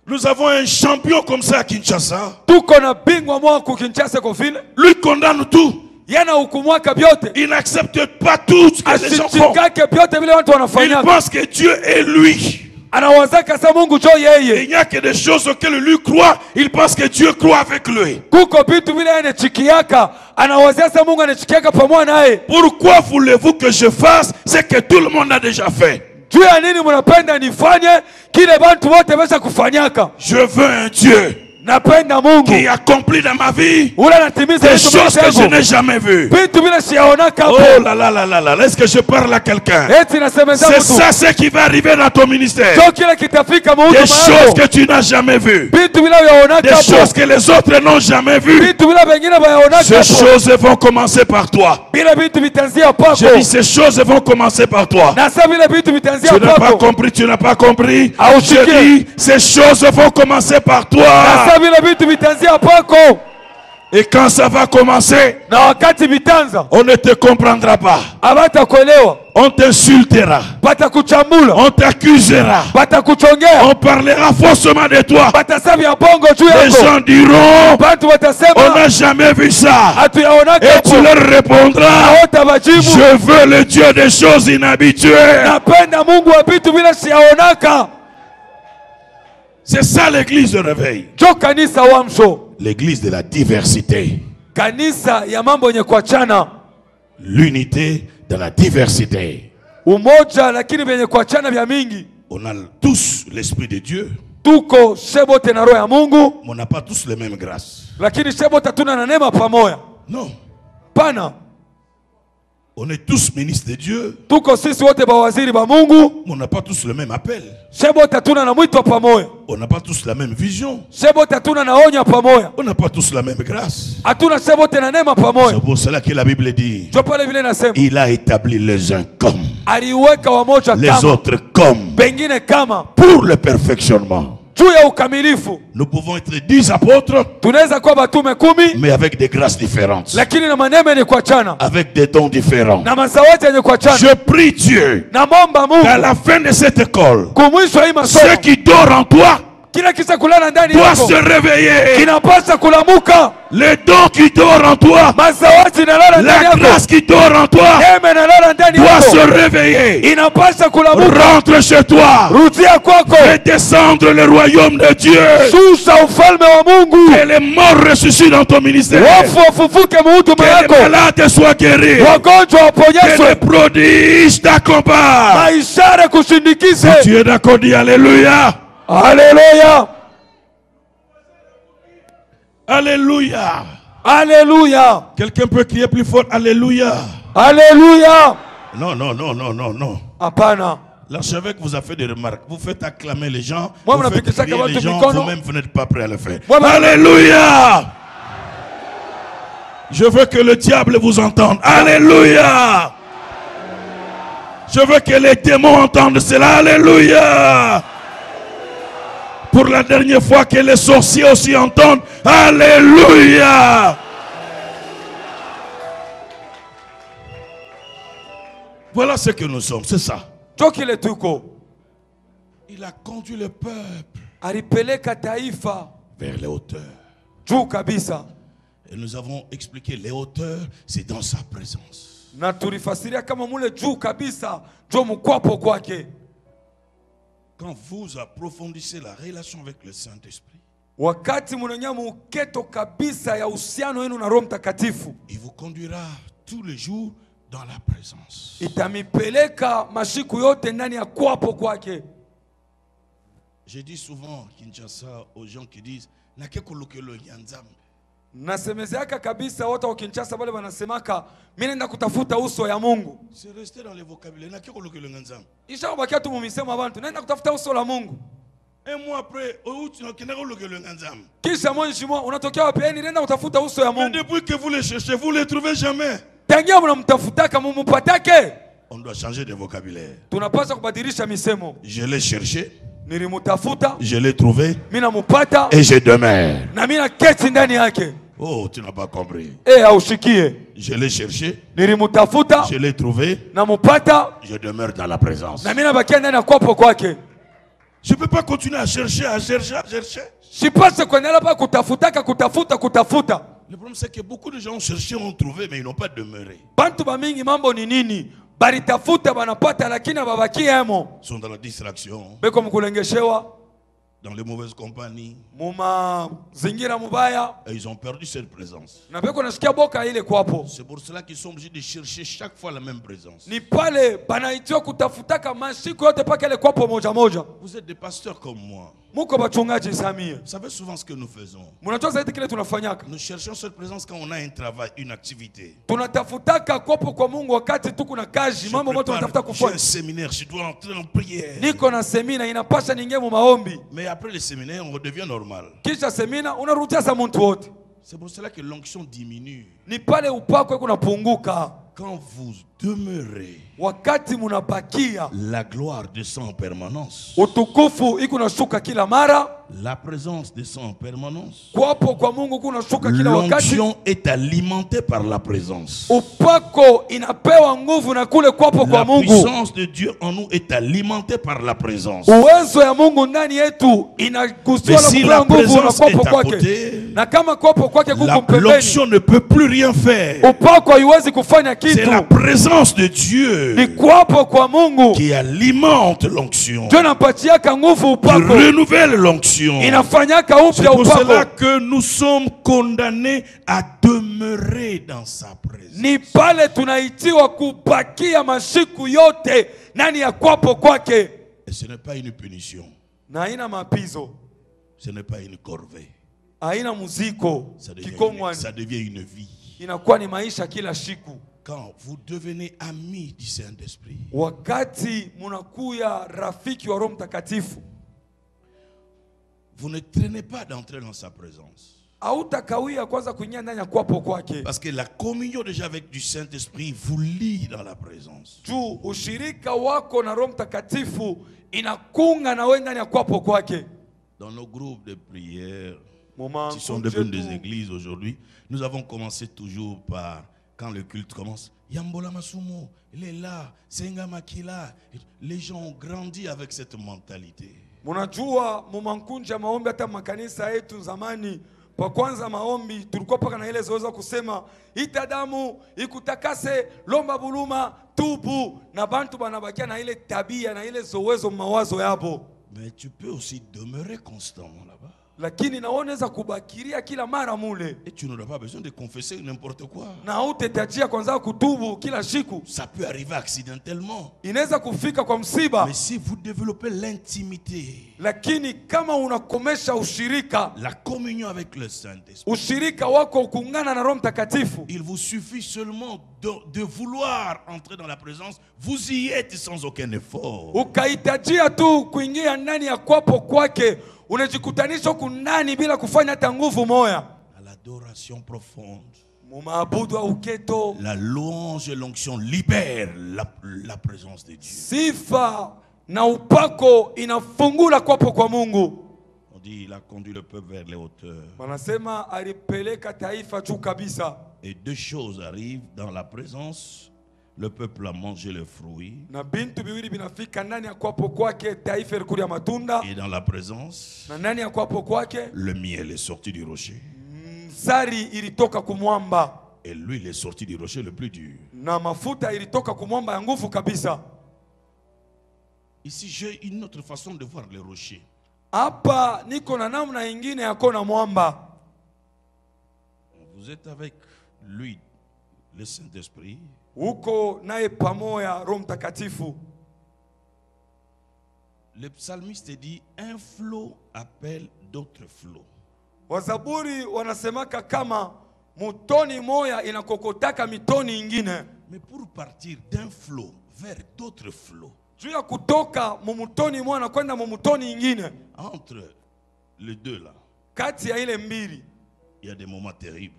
Nous avons un champion comme ça à Kinshasa. Tuko na bingwa mwa ku Kinshasa kwa vile Lui condamne tout. yana hukumwaka vyote, Il n'accepte pas tout ce que les gens font. asichikake vyote vile watu Il wanafanya. pense que Dieu est lui. Anawazaka sa Mungu jo Et yeye. il n'y a que des choses auxquelles lui croit. Il pense que Dieu croit avec lui. Kuko vitu vile anachikiaka, anawazia sa Mungu anachikiaka pamoja naye. Pourquoi voulez-vous que je fasse ce que tout le monde a déjà fait? Juu ya nini mnapenda nifanye kile bantu wote wesha kufanyaka? Je veux un Dieu Napenda Mungu qui accomplit dans ma vie ule anatimiza des vitu choses que je vyangu. n'ai jamais vues. Vitu vile siyaonaka Oh hapo. là là là là là, est-ce que je parle à quelqu'un? Eti nasemeza C'est mtu. ça ce qui va arriver dans ton ministère. Jo kile kitafika Des muhuduma choses yako. que tu n'as jamais vues. Vitu vile yaonaka Des hapo. choses que les autres n'ont jamais vues. Vitu vile vingine vayaonaka Ces hapo. choses vont commencer par toi. Vile vitu vitanzia pako. Je dis ces choses vont commencer par toi. Na sasa vile vitu vitanzia Tu n'as pas pako. compris, tu n'as pas compris. Ah, Je dis ces choses vont commencer par Na toi. sasa vile vitu vitanzia pako. Et quand ça va commencer, Na wakati vitanza, on ne te comprendra pas. abatakuelewa, On t'insultera. batakuchambula, On t'accusera. batakuchongea, On parlera faussement de toi. batasema bongo juu Les yako. gens diront, Bantu on watasema n'a jamais vu ça. hatuyaonaka Et tu hapo. leur répondras, Na utawajibu, je veux le Dieu des choses inhabituelles. napenda Mungu wa vitu vile siyaonaka. C'est ça l'église de réveil. Jo kanisa wamsho, L'église de la diversité. Kanisa ya mambo yenye kuachana. L'unité dans la diversité. Umoja lakini yenye kuachana vya mingi. On a tous l'esprit de Dieu. Tuko shebote na roho ya Mungu. Mais on n'a pas tous les mêmes grâces. Lakini shebote tuna na neema pamoja. Non. Pana. On est tous ministres de Dieu. Tuko sisi wote bawaziri ba Mungu. Mais on n'a pas tous le même appel. Shebote tuna na mwito pamoja. On n'a pas tous la même vision. Shebote tuna na onya pamoja. On n'a pas tous la même grâce. Hatuna shebote na neema pamoja. C'est pour cela que la Bible dit, Jo pale vile nasema. il a établi les uns comme, Aliweka wamoja les kama. autres comme, Pengine kama. pour le perfectionnement. Juu ya ukamilifu. Nous pouvons être 10 apôtres, Tunaweza kuwa batume 10 mais avec des grâces différentes, lakini na maneno yenye kuachana. avec des dons différents. Na mazawadi yenye kuachana. Je prie Dieu Namomba Mungu. qu'à la fin de cette école, Kumwisho hii ce masomo. qui dort en toi Kila kisa kulala ndani doit yako. se réveiller. Kinapasa kulamuka. Les dons qui dorment en toi, Mazawadi inalala ndani la yako. grâce qui dort en toi Neema inalala ndani doit se yako. réveiller. Inapasa kulamuka. Rentre chez toi Rudia kwako. et descendre le royaume de Dieu. Shusha ufalme wa Mungu. Que les morts ressuscitent dans ton ministère. Wafu wafufuke muhuduma Que yako. les malades soient guéris. Wagonjwa Que waponyeshwe. les prodiges t'accompagnent. Maishara kushindikize. Tu es d'accord, dis Alléluia. Haleluya. Alléluia. Alléluia. Quelqu'un peut crier plus fort, Alléluia. Alléluia. Non, non, non, non, non, non. Hapana. L'archevêque vous a fait des remarques. Vous faites acclamer les gens. Moi, Vous on a faites piqué ça crier comme les un gens. mikono. Vous-même, vous n'êtes pas prêt à le faire. Moi, moi, Alléluia. Je veux que le diable vous entende. Alléluia. Je veux que les démons entendent cela. Alléluia. Pour la dernière fois, que les sorciers aussi entendent. Alléluia. Voilà ce que nous sommes, c'est ça. Chokile tuko. Il a conduit le peuple Alipeleka taifa vers les hauteurs. juu kabisa. Et nous avons expliqué les hauteurs, c'est dans sa présence. Na tulifasiria kama mule juu kabisa jo mkwapo kwake. Quand vous approfondissez la relation avec le Saint-Esprit, Wakati munanya muketo kabisa ya uhusiano wenu na Roho Mtakatifu, il vous conduira tous les jours dans la présence. itamipeleka mashiku yote ndani ya kwapo kwake. Je dis souvent Kinshasa aux gens qui disent nakekolokelo nyanzambe. Nasemezeaka kabisa watu wa Kinshasa wale wanasemaka mimi naenda kutafuta uso ya Mungu. C'est resté dans les vocabulaires nakekolokelo nyanzambe. Isha kubakia tu mumisemo abantu naenda kutafuta uso la Mungu. Un mois après, nakekolokelo nyanzambe. Kisha mwanji mwa unatokea wapi? Naenda kutafuta uso ya Mais Mungu. depuis que vous les cherchez, vous les trouvez jamais. Tangia mnamtafutaka mumupatake. On doit changer de vocabulaire. Tunapaswa kubadilisha misemo. Je l'ai cherché, Nilimutafuta, je l'ai trouvé mimi namupata et je demeure. na mimi naketi ndani yake. Oh, tu n'as pas compris. Aushikie. Je l'ai cherché, Nilimutafuta, je l'ai trouvé, namupata je demeure dans la présence. na mimi nabakia ndani ya kwapo kwake. Je ne peux pas continuer à chercher, à chercher, à chercher. Sipase kuendelea pa kutafuta. Le problème, c'est que beaucoup de gens ont cherché, ont trouvé, mais ils n'ont pas demeuré. Bantu bamingi mambo ni nini? Balitafuta banapata lakini babaki emo. Ils sont dans la distraction, Beko mkulengeshewa, dans les mauvaises compagnies, muma zingira mubaya, et ils ont perdu cette présence. na beko nasikia boka ile kwapo. C'est pour cela qu'ils sont obligés de chercher chaque fois la même présence. Ni pale banaitiwa kutafutaka masiku yote paka ile kwapo moja moja. Vous êtes des pasteurs comme moi. Muko bachungaji samia. Vous savez souvent ce que nous faisons. Munajua zaidi kile tunafanyaka. Nous cherchons cette présence quand on a un travail, une activité. Tunatafutaka kwapo kwa Mungu wakati tuko na kazi, mambo moto tunatafuta J'ai un kufanya. séminaire, je dois entrer en prière. Niko na semina inapasha ningie mu maombi. Mais après le séminaire, on redevient normal. Kisha semina unarudia sa muntu wote. C'est pour cela que l'onction diminue. Ni pale upako kunapunguka. Quand vous demeurez, Wakati munabakia, la gloire descend en permanence. utukufu iko nashuka kila mara. La présence descend en permanence. Kwapo kwa Mungu kunashuka kila wakati. L'onction est alimentée par la présence. Upako inapewa nguvu na kule kwapo kwa La Mungu. puissance de Dieu en nous est alimentée par la présence. Uwezo ya Mungu ndani yetu inagusiwa Mais na si kupewa la nguvu na présence est kwapo à kwake. côté, Na kama kuwepo kwake kuko pembeni, l'onction ne peut plus rien faire. upako haiwezi kufanya C'est kitu. la présence de Dieu Ni kuwepo kwa Mungu qui alimente l'onction, ndio inapatiaka nguvu qui upako, renouvelle l'onction. inafanyaka C'est upya pour cela upako. que nous sommes condamnés à demeurer dans sa présence. Ni pale tunaitiwa kubakia mashiku yote ndani ya kuwepo kwake, Et ce n'est pas une punition, na haina mapizo, ce n'est pas une corvée. haina muziko kikongwani, Ça devient une vie. inakuwa ni maisha kila siku. Quand vous devenez ami du Saint-Esprit, Wakati munakuya rafiki wa Roho Mtakatifu, vous ne traînez pas d'entrer dans sa présence. hautakawia kwanza kuingia ndani ya kuwepo kwake. Parce que la communion déjà avec du Saint-Esprit vous lie dans la présence. Juu ushirika wako na Roho Mtakatifu inakunga na wewe ndani ya kuwepo kwake. Dans nos groupes de prière, Mama qui sont devenus des églises aujourd'hui, nous avons commencé toujours par, quand le culte commence, Yambola Masumo, il est là, Senga Makila. Les gens ont grandi avec cette mentalité. Munajua mumankunja maombi hata makanisa yetu zamani, kwa kwanza maombi tulikuwa paka na ile zoezi kusema ita damu ikutakase, lomba buluma, tubu, na bantu banabakia na ile tabia na ile zowezo mawazo yabo. Mais tu peux aussi demeurer constamment là-bas. Lakini naoneza kubakiria kila mara mule. Et tu n'auras pas besoin de confesser n'importe quoi. Na utetajia kwanza kutubu kila siku. Ça peut arriver accidentellement. Inaweza kufika kwa msiba. Mais si vous développez l'intimité, Lakini kama unakomesha ushirika, la communion avec le Saint-Esprit, ushirika wako ukungana na Roho Mtakatifu, il vous suffit seulement de vouloir entrer dans la présence. Vous y êtes sans aucun effort. ukaitajia tu kuingia ndani ya kwapo kwake, unajikutanisha huku ndani bila kufanya hata nguvu moya. À l'adoration profonde, Mumaabudu au keto, la louange et l'onction libèrent la présence de Dieu. sifa na upako inafungula kwapo kwa Mungu. On dit il a conduit le peuple vers les hauteurs. Wanasema alipeleka taifa juu kabisa. Et deux choses arrivent dans la présence. Le peuple a mangé le fruit. Na bintu biwili binafika ndani ya kwapo kwake, taifa ilikulia matunda. Et dans la présence, Na ndani ya kwapo kwake, le miel est sorti du rocher. msari ilitoka kumwamba. Et l'huile est sortie du rocher le plus dur. Na mafuta ilitoka kumwamba ya nguvu kabisa. Ici, j'ai une autre façon de voir les rochers. Hapa niko na namna ingine yako na mwamba. Vous êtes avec lui, le Saint-Esprit. Uko naye pamoja Roho Mtakatifu. Le psalmiste dit un flot appelle d'autres flots. Wazaburi wanasemaka kama mutoni moya inakokotaka mitoni ingine. Mais pour partir d'un flot vers d'autres flots, Juu ya kutoka mumutoni moya na kwenda mumutoni ingine, entre les deux là, kati ya ile mbili il y a des moments terribles,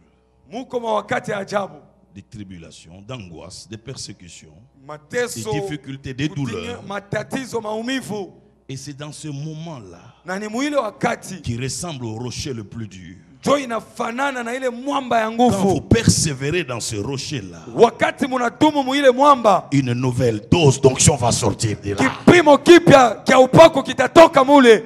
muko mawakati ya ajabu, des tribulations, d'angoisse, des persécutions, des mateso, difficultés, des douleurs. matatizo, maumivu. Et c'est dans ce moment-là Na ni mwile wakati qui ressemble au rocher le plus dur. jo inafanana na ile mwamba ya Quand vous nguvu. persévérez dans ce rocher-là, Wakati munadumu mwile mwamba, une nouvelle dose d'onction va sortir de là. kipimo kipya kia upako kitatoka mule.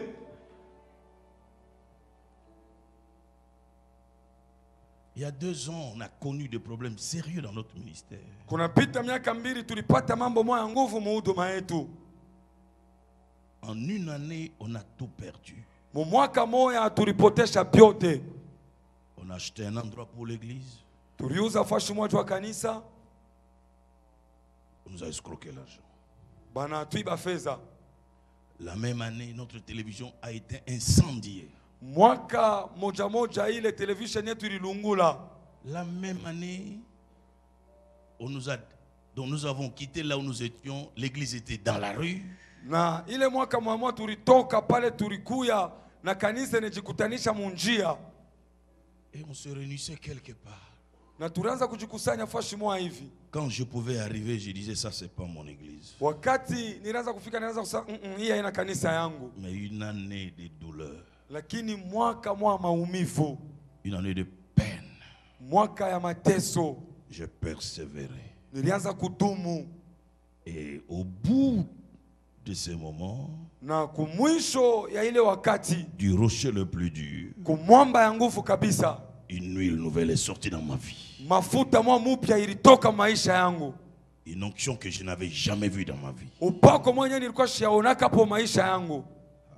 Il y a 2 ans, on a connu des problèmes sérieux dans notre ministère. Kunapita miaka mbili tulipata mambo moya nguvu muhuduma yetu. En une année, on a tout perdu. Mu mwaka moya tulipotesha vyote. On a acheté un endroit pour l'église. Tuliuza fashi moja wa kanisa, On nous a escroqué l'argent. bana tuiba fedha. La même année, notre télévision a été incendiée. Mwaka moja ile television yetu ililungula. La même année, dont nous avons quitté là où nous étions, l'église était dans la rue. Na ile mwaka mwa tulitoka pale tulikuya na kanisa inajikutanisha munjia. Et on se réunissait quelque part. Na tulianza kujikusanya fashi moja hivi. Quand je pouvais arriver, je disais ça c'est pas mon église. Wakati nilianza kufika nilianza kusema hii haina kanisa yangu. Mais une année de douleur, Lakini mwaka mwa maumivu, une année de peine, mwaka ya mateso, j'ai persévéré. nilianza kudumu. Et au bout de ces moments, na kumwisho ya ile wakati du rocher le plus dur, kumwamba ya nguvu kabisa, une huile nouvelle est sortie dans ma vie. mafuta mwa mupya ilitoka maisha yangu. Une onction que je n'avais jamais vue dans ma vie. Upako mwenye nilikuwa siaonaka po maisha yangu.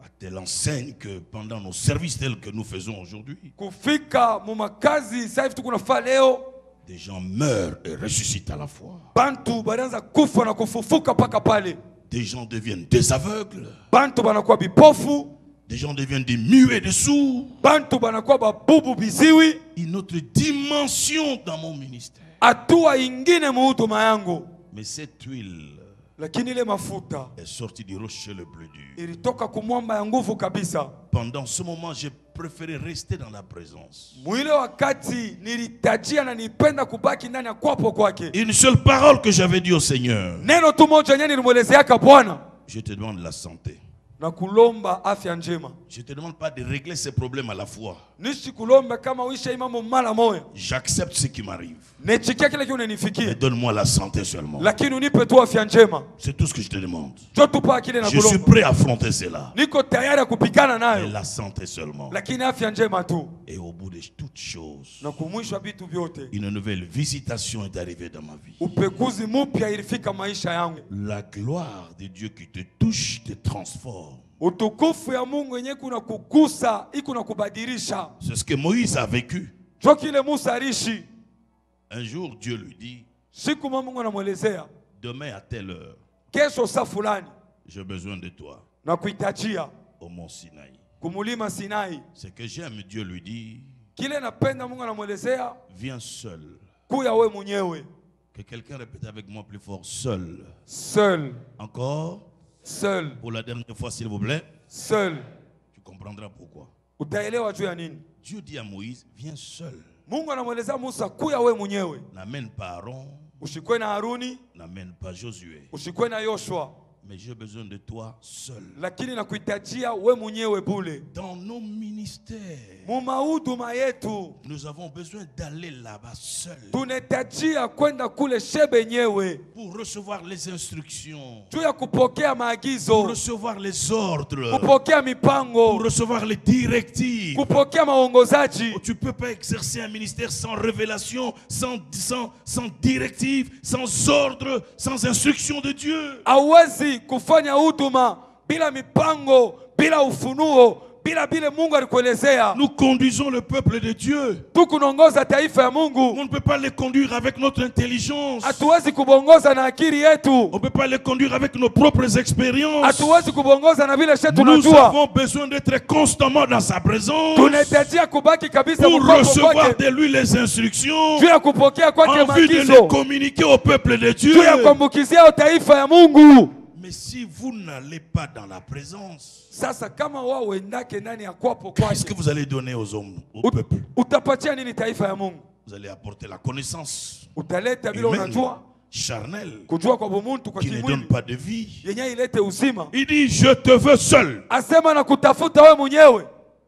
À telle enseigne que pendant nos services tels que nous faisons aujourd'hui, Kufika mu makazi sasa hivi tukunafaa leo, des gens meurent et ressuscitent à la fois. bantu banaanza kufa na kufufuka paka pale. Des gens deviennent des aveugles. Bantu banakuwa bipofu, Des gens deviennent des muets, des sourds. bantu banakuwa babubu biziwi. Une autre dimension dans mon ministère. Hatua ingine muhuduma yangu. Mais cette huile Lakini ile mafuta est sortie du rocher le plus dur. ilitoka kumwamba ya nguvu kabisa. Pendant ce moment, j'ai préféré rester dans la présence. Mwile wakati nilitajia na nipenda kubaki ndani ya kwapo kwake. Une seule parole que j'avais dit au Seigneur. Neno tu moja yenyewe nilimwelezeaka Bwana, Je te demande la santé. na kulomba afya njema. Je ne te demande pas de régler ces problèmes à la fois. Nishi kulomba kama uisha imamo mara moya. J'accepte ce qui m'arrive. Nechikia kile kitu Mais unanifikia. donne-moi la santé seulement. Lakini unipe tu afya njema. C'est tout ce que je te demande. Jo tupa kile na Je suis kulomba. prêt à affronter cela. Niko tayari ya kupigana Mais nayo. la santé seulement. Lakini afya njema tu. Et au bout de toutes choses, Na kumwisho vitu vyote. une nouvelle visitation est arrivée dans ma vie. Upekuzi mpya ilifika maisha yangu. La gloire de Dieu qui te touche te transforme. Utukufu ya Mungu yenyewe kuna kugusa, iko na kubadilisha. C'est ce que Moïse a vécu. Jo kile Musa alishi. Un jour, Dieu lui dit, Siku Mungu anamwelezea, demain à telle heure, kesho saa fulani j'ai besoin de toi na kuitajia au mont Sinaï. kumulima Sinai. Ce que j'aime, Dieu lui dit, Kile napenda Mungu anamwelezea, viens seul. kuya we mwenyewe. Que quelqu'un répète avec moi plus fort, seul. Seul, Encore, seul, pour la dernière fois, s'il vous plaît. seul. Tu comprendras pourquoi. Utaelewa juu ya nini? Dieu dit à Moïse, viens seul. Mungu anamwelezea Musa, kuya we mwenyewe. N'amène pas Aaron, Ushikwe na Haruni, n'amène pas Josué. ushikwe na Yoshua. Mais j'ai besoin de toi seul. Lakini nakuhitajia we mwenyewe bule. Dans nos ministères, Mu mahuduma yetu nous avons besoin d'aller là-bas seul tunahitajia kwenda kule shebe nyewe pour recevoir les instructions, juu ya kupokea pour maagizo, recevoir les ordres, kupokea pour mipango, recevoir les directives. kupokea maongozaji. Tu ne peux pas exercer un ministère sans révélation, sans directive, sans ordre, sans instruction de Dieu. Hauwezi kufanya huduma bila mipango, bila ufunuo, bila bile Mungu alikuelezea. Nous conduisons le peuple de Dieu. Tukunaongoza taifa ya On Mungu. ne peut pas les conduire avec notre intelligence. Hatuwezi kubongoza na akili yetu. On ne peut pas les conduire avec nos propres expériences. Hatuwezi kubongoza na vile shetu Nous tunajua. avons besoin d'être constamment dans sa présence Tunahitajia kubaki kabisa pour mkono recevoir kwake de lui les instructions juu ya kupokea kwake en vue de les maagizo, communiquer au peuple de Dieu. juu ya kuambukizia taifa ya Mungu. Mais si vous n'allez pas dans la présence, Sasa kama wao wendake ndani ya kwapo qu'est-ce que kwake, vous allez donner aux hommes, au peuple? utapatia nini taifa ya Mungu? Vous allez apporter la connaissance Utaleta vile humaine, unajua, charnelle, kujua kwa bumuntu, kwa qui ne donne kimwili pas de vie. yenye ilete uzima. Il dit, je te veux seul. Asema na kutafuta we mwenyewe,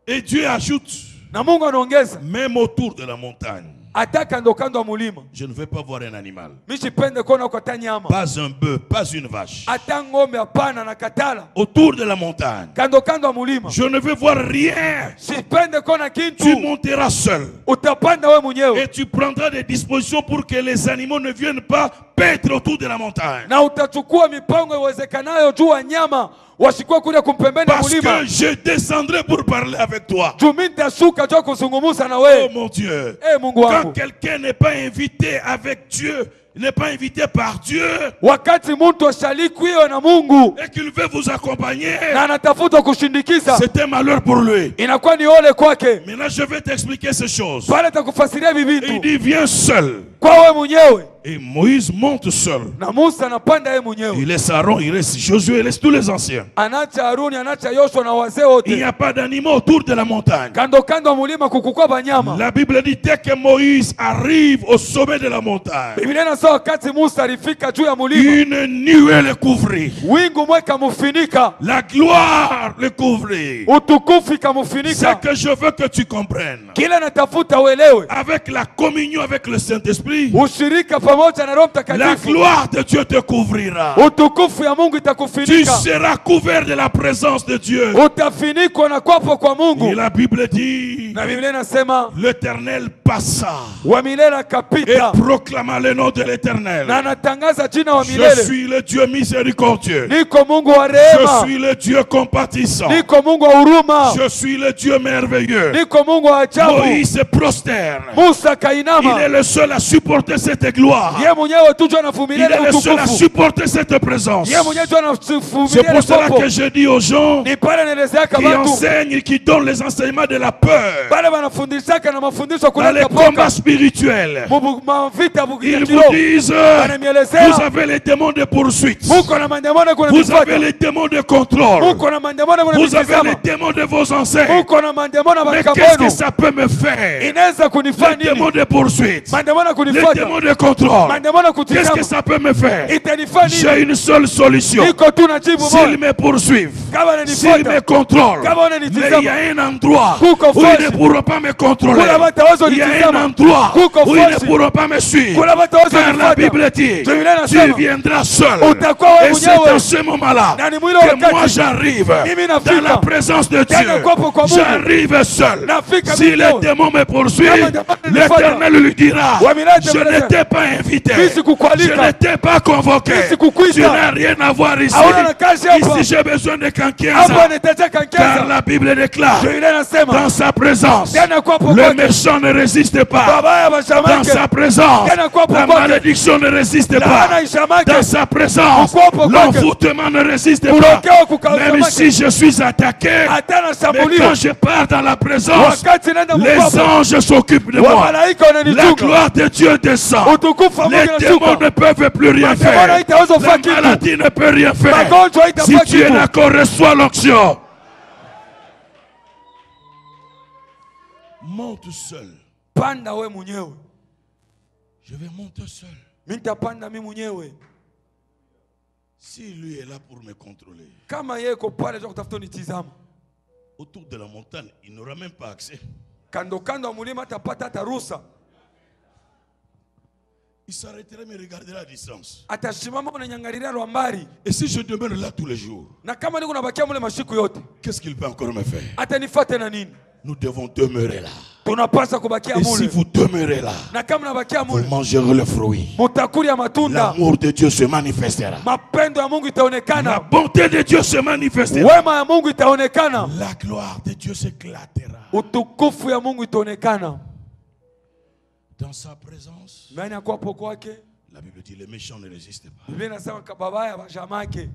Et Dieu ajoute, na Mungu anaongeza même autour de la montagne, hata kando kando ya mulima. je ne veux pas voir un animal. Mishipende kona kwa nyama, Pas un bœuf, pas une vache. hata ng'ombe hapana na katala. Autour de la montagne, Kando kando ya mulima je ne veux voir rien. sipende kona Tu kintu. monteras seul. Utapanda we mwenyewe Et tu prendras des dispositions pour que les animaux ne viennent pas paître autour de la montagne. na utachukua mipango iwezekanayo juu ya nyama washikwe kule kumpembeni ya Parce mulima. que je descendrai pour parler avec toi. Juu mimi nitashuka juu ya kuzungumza na Oh wewe. mon Dieu. Mungu Quand wangu, quelqu'un n'est pas invité avec Dieu, n'est pas invité par Dieu, wakati mtu ashalikwiwe na Mungu et qu'il veut vous accompagner, na anatafuta kushindikiza, c'est un malheur pour lui. inakuwa ni ole kwake. Maintenant, je vais t'expliquer ces choses. Pale takufasiria hivi Il vitu dit, viens seul. kwa wewe mwenyewe, Et Moïse monte seul. na Musa anapanda yeye mwenyewe. Il laisse Aaron, il laisse Josué, il laisse tous les anciens. Anacha Haruni, anacha Yoshua na wazee Il n'y wote. a pas d'animaux autour de la montagne. Kando kando ya mulima kukukua banyama. La Bible dit, dès que Moïse arrive au sommet de la montagne, Biblia inasema wakati Musa alifika juu ya mulima, une nuée le couvrit. wingu mwe kamufinika, La gloire le couvrit. utukufu C'est ikamufinika. que je veux que tu comprennes. Kile natafuta uelewe, Avec la communion avec le Saint-Esprit, Saint-Esprit, ushirika pamoja na Roho la Mtakatifu, gloire de Dieu te couvrira. utukufu ya Mungu Tu itakufunika, seras couvert de la présence de Dieu. utafinikwa na kuwepo kwa Et Mungu. la Bible dit, Na Biblia inasema l'Éternel passa wa milele et akapita proclama le nom de l'Éternel. na anatangaza jina wa Je milele. suis le Dieu miséricordieux. Niko Mungu wa Je rehema, suis le Dieu compatissant. niko Mungu wa huruma, Je suis le Dieu merveilleux. niko Mungu wa ajabu. Moïse se prosterne. Musa Il kainama, est le seul à supporter cette gloire. yeye mwenyewe tu ndio Il anavumilia est le seul à utukufu, supporter cette présence. yeye mwenyewe tu C'est anavumilia pour cela utukufu. que je dis aux gens Ni pale naelezeaka qui watu enseignent, qui donnent les enseignements de la peur pale wanafundishaka na mafundisho dans les kuleta combats poka spirituels. mavita Ils ya vous kiroho. disent, Wananielezea vous avez les démons de poursuite. muko na maandamano kuna Vous avez mifuata, les démons de contrôle. muko na maandamano kuna Vous avez les mitazama, démons de vos ancêtres. muko na maandamano Mais baraka qu'est-ce que bwenu. ça peut me faire? Inaweza kunifanya Les démons nini? de poursuite. Maandamano Les kunifuata, démons de contrôle. maandamano Qu'est-ce que kutizama, ça peut me faire? itanifanya J'ai nini? une seule solution. Niko tu na jibu S'ils moja, me poursuivent, kama s'ils me wananifuata, contrôlent, kama mais il y wananitizama, a un endroit Kuko où ils ne force. pourront pas me contrôler. Kuna wataweza Il y a un kunitizama. endroit Kuko où ils ne force. pourront pas me suivre. Kuna wataweza Car la kunifuata. Bible dit, Biblia tu inasema, viendras seul. utakuwa wewe Et c'est mwenyewe. dans ce moment-là Na ni mwili que wakati moi j'arrive mimi nafika. dans la présence de Dieu. Tena kuwepo kwa Mungu. J'arrive seul. Nafika Si mimi les mwenyewe. démons me poursuivent, Kama démoni l'Éternel lui dira, Wamilete je mbele n'étais pas invité. Mimi sikukualika. Je n'étais pas convoqué. Mimi sikukuita. Tu n'as rien à voir ici. Hauna na kazi hapa. Ici j'ai besoin de quelqu'un. Hapo nitaje Car kankeza. la Bible déclare, Biblia inasema dans sa présence, tena kuwepo le kwake méchant ne résiste pas. babaya Dans bashamake, sa présence, tena kuwepo la kwake malédiction ne résiste laana pas. ishamake, Dans sa présence, Kuwepo kwake. l'envoûtement ne résiste pas. kurokewa kukauka Même make, si je suis attaqué, hata mais nashambuliwa, quand je pars dans la présence, wakati naenda les mkwapo anges s'occupent de moi. wamalaika La wananichunga, gloire de Dieu descend. utukufu wa Mungu Les démons unashuka, ne peuvent plus rien Mapepo faire. haitaweza La kufanya kitu. maladie ne peut rien faire. magonjwa Si haitafanya tu es kitu. d'accord, reçois l'onction. Monte seul. Panda we mwenyewe, Je vais monter seul. mimi nitapanda mimi mwenyewe. Si lui est là pour me contrôler, Kama yeye ko pale za kutafuta nitizama, autour de la montagne, il n'aura même pas accès. kando kando wa mulima atapata hata ruhusa, Il s'arrêterait mais regardera à distance. atashimama unanyangalilia rwambari, Et si je demeure là tous les jours, na kama niko nabakia mule mashiku yote qu'est-ce qu'il peut encore me faire? atanifuata na nini? Nous devons demeurer là. Tunapaswa kubakia Et si mule, vous demeurez là, na kama nabakia vous mule mangerez le fruit. mutakulia matunda, L'amour de Dieu se manifestera. mapendo ya Mungu La itaonekana, bonté de Dieu se manifestera. wema ya Mungu itaonekana, La gloire de Dieu s'éclatera. utukufu ya Mungu itaonekana. Dans sa présence, Ndani ya kuwapo kwake, la Bible dit les méchants ne résistent pas. Biblia inasema kababaya bashamake,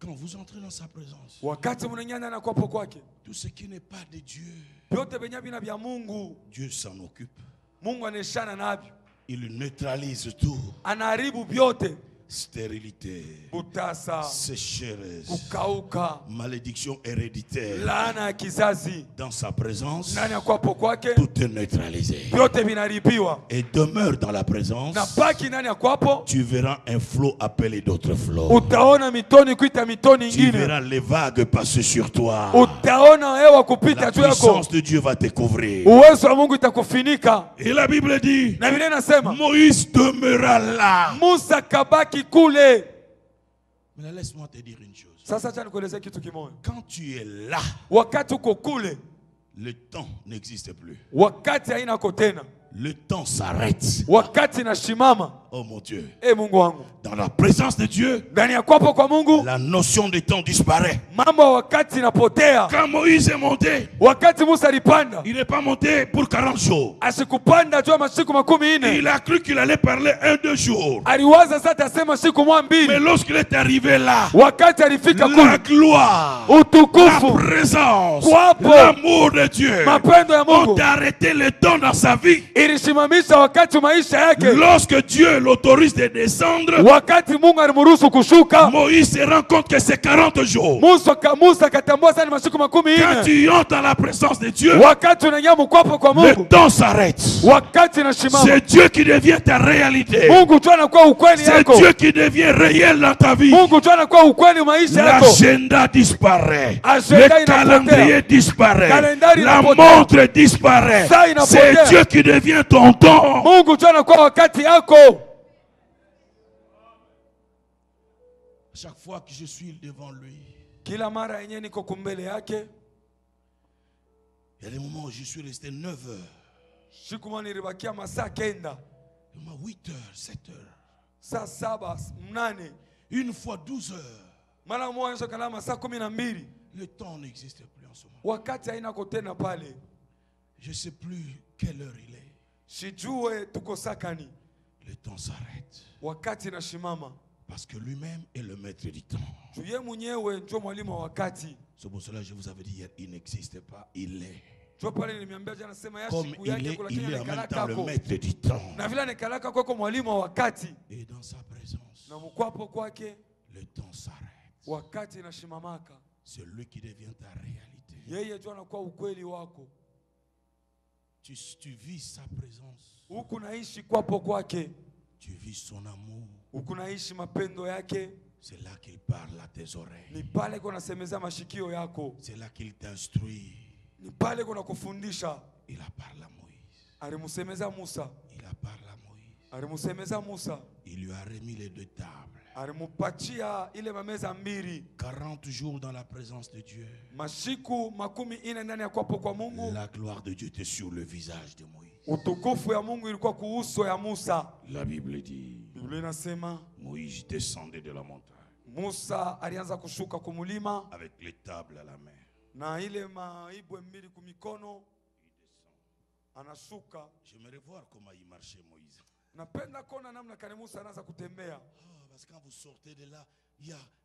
Quand vous entrez dans sa présence, wakati mnaingia ndani ya kuwapo kwake, tout ce qui n'est pas de Dieu, vyote venye vina vya Mungu, Dieu s'en occupe. Mungu aneshana navyo, Il neutralise tout. anaharibu vyote, Stérilité, butasa, sécheresse, kukauka, malédiction héréditaire. laana ya kizazi. Dans sa présence, Ndani ya kuwapo kwake tout est neutralisé. vyote vinaharibiwa, Et demeure dans la présence, na baki ndani ya kuwapo, tu verras un flot appeler d'autres flots. utaona mitoni kuita mitoni Tu ingine, verras les vagues passer sur toi. utaona hewa kupita La juu yako, puissance de Dieu va te couvrir. uwezo wa Mungu itakufinika. Et la Bible dit, Na Biblia inasema Moïse demeura là. Musa kabaki kule. Mais là, laisse-moi te dire une chose. Sasa acha nikuelezea kitu kimoja, Quand tu es là, wakati uko kule, le temps n'existe plus. wakati hainako tena, Le temps s'arrête. wakati nashimama. Oh mon Dieu. Mungu wangu, Dans la présence de Dieu, ndani ya kuwapo kwa Mungu la notion de temps disparaît. mambo ya wakati inapotea. Quand Moïse est monté, Wakati Musa alipanda, il n'est pas monté pour 40 jours. asikupanda juu ya masiku 40. Il a cru qu'il allait parler 1-2 jours. Aliwaza sasa atasema siku mwa Mais mbili. lorsqu'il est arrivé là, Wakati alifika la kule, gloire, la utukufu, présence, Kwapo. l'amour de Dieu mapendo ya ont Mungu arrêté le temps dans sa vie. ilisimamisha wakati maisha yake. Lorsque Dieu l'autorise de descendre, Wakati Mungu alimruhusu kushuka, Moïse se rend compte que c'est 40 jours. Musa akatambua sana masiku 40. Quand tu entres dans la présence de Dieu, Wakati unaingia mkwapo kwa le Mungu, temps s'arrête. wakati nasimama, C'est Dieu qui devient ta réalité. Mungu tu anakuwa ukweli C'est yako. Dieu qui devient réel dans ta vie. Mungu tu anakuwa ukweli maisha yako. L'agenda disparaît. Agenda Le calendrier disparaît. Calendari La inapotea. montre disparaît. Saa inapotea. C'est Dieu qui devient devient ton temps. Mungu tu anakuwa wakati yako. Chaque fois que je suis devant lui, Kila mara yenyewe niko kumbele yake. il y a des moments où je suis resté 9 heures. Siku moja nilibakia masaa 9. 8 heures, 7 heures. Saa 7, 8. Une fois 12 heures. Mara moja nishakala masaa 12. Le temps n'existe plus en ce moment. Wakati haina kotena pale. Je ne sais plus quelle heure il est. Sijue tuko sakani. Le temps s'arrête. Wakati na shimama. Parce que lui-même est le maître du temps. Tuye mwenyewe ndio mwalimu wa wakati. C'est pour cela que je vous avais dit hier, il n'existe pas, il est. Ndio pale nilimiambia jana sema ya Comme siku il yake est, kula il kile est en même nekalaka temps le kako. maître du temps. Na vile nekalaka kwako mwalimu wa wakati. Et dans sa présence, Na mkwapo kwake le temps s'arrête. wakati na shimamaka. C'est lui qui devient ta réalité. Yeye ndio anakuwa ukweli wako. Tu vis sa présence. Huku naishi kwapo kwake. Tu vis son amour. Huku naishi mapendo yake. C'est là qu'il parle à tes oreilles. Ni pale kuna semeza mashikio yako. C'est là qu'il t'instruit. Ni pale kuna kufundisha. Il a parlé à Moïse. Alimusemeza Musa. Il a parlé à Moïse. Alimusemeza Musa. Il lui a remis les 2 tables. Alimupatia ile mameza mbili. 40 jours dans la présence de Dieu. Mashiku 40 ndani ya kwapo kwa Mungu. La gloire de Dieu était sur le visage de Moïse. Utukufu ya Mungu ilikuwa kuuso ya Musa. La Bible dit, Biblia inasema Moïse descendait de la montagne Musa alianza kushuka kumulima avec les tables à la main. na ile maibwe mbili kumikono anashuka. J'aimerais voir comment il marchait Moïse. Napenda kuona namna kani Musa anaanza kutembea. Parce que quand vous sortez de là,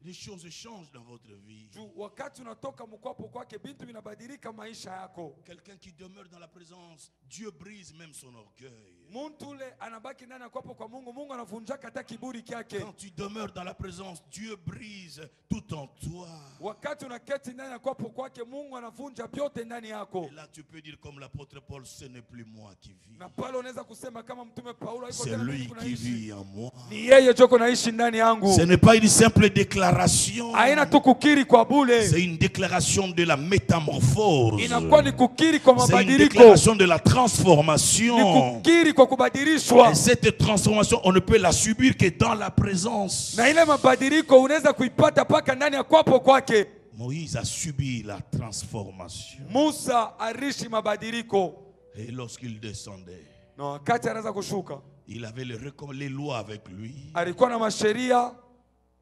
les choses changent dans votre vie. Wakati unatoka mkwapo kwake bintu vinabadilika maisha yako. Quelqu'un qui demeure dans la présence, Dieu brise même son orgueil. Muntu ule anabaki ndani ya kwapo kwa Mungu, Mungu anavunjaka hata kiburi kyake. Quand tu demeures dans la présence, Dieu brise tout en toi. Wakati unaketi ndani ya kwapo kwake, Mungu anavunja vyote ndani yako. Et là tu peux dire comme l'apôtre Paul, ce n'est plus moi qui vis. Na pale unaweza kusema kama mtume Paulo, c'est lui qui vit en moi. Ni yeye joko naishi ndani yangu. Ce n'est pas une simple déclaration. Haina tu kukiri kwa bure. C'est une déclaration de la métamorphose. Inakuwa ni kukiri kwa C'est une mabadiliko. déclaration de la transformation. Ni kukiri kwa kubadilishwa. Et cette transformation, on ne peut la subir que dans la présence. Na ile mabadiliko unaweza kuipata paka ndani ya kwapo kwake. Moïse a subi la transformation. Musa arishi mabadiliko. Et lorsqu'il descendait, Na wakati anaanza kushuka, il avait les lois avec lui. alikuwa na masheria.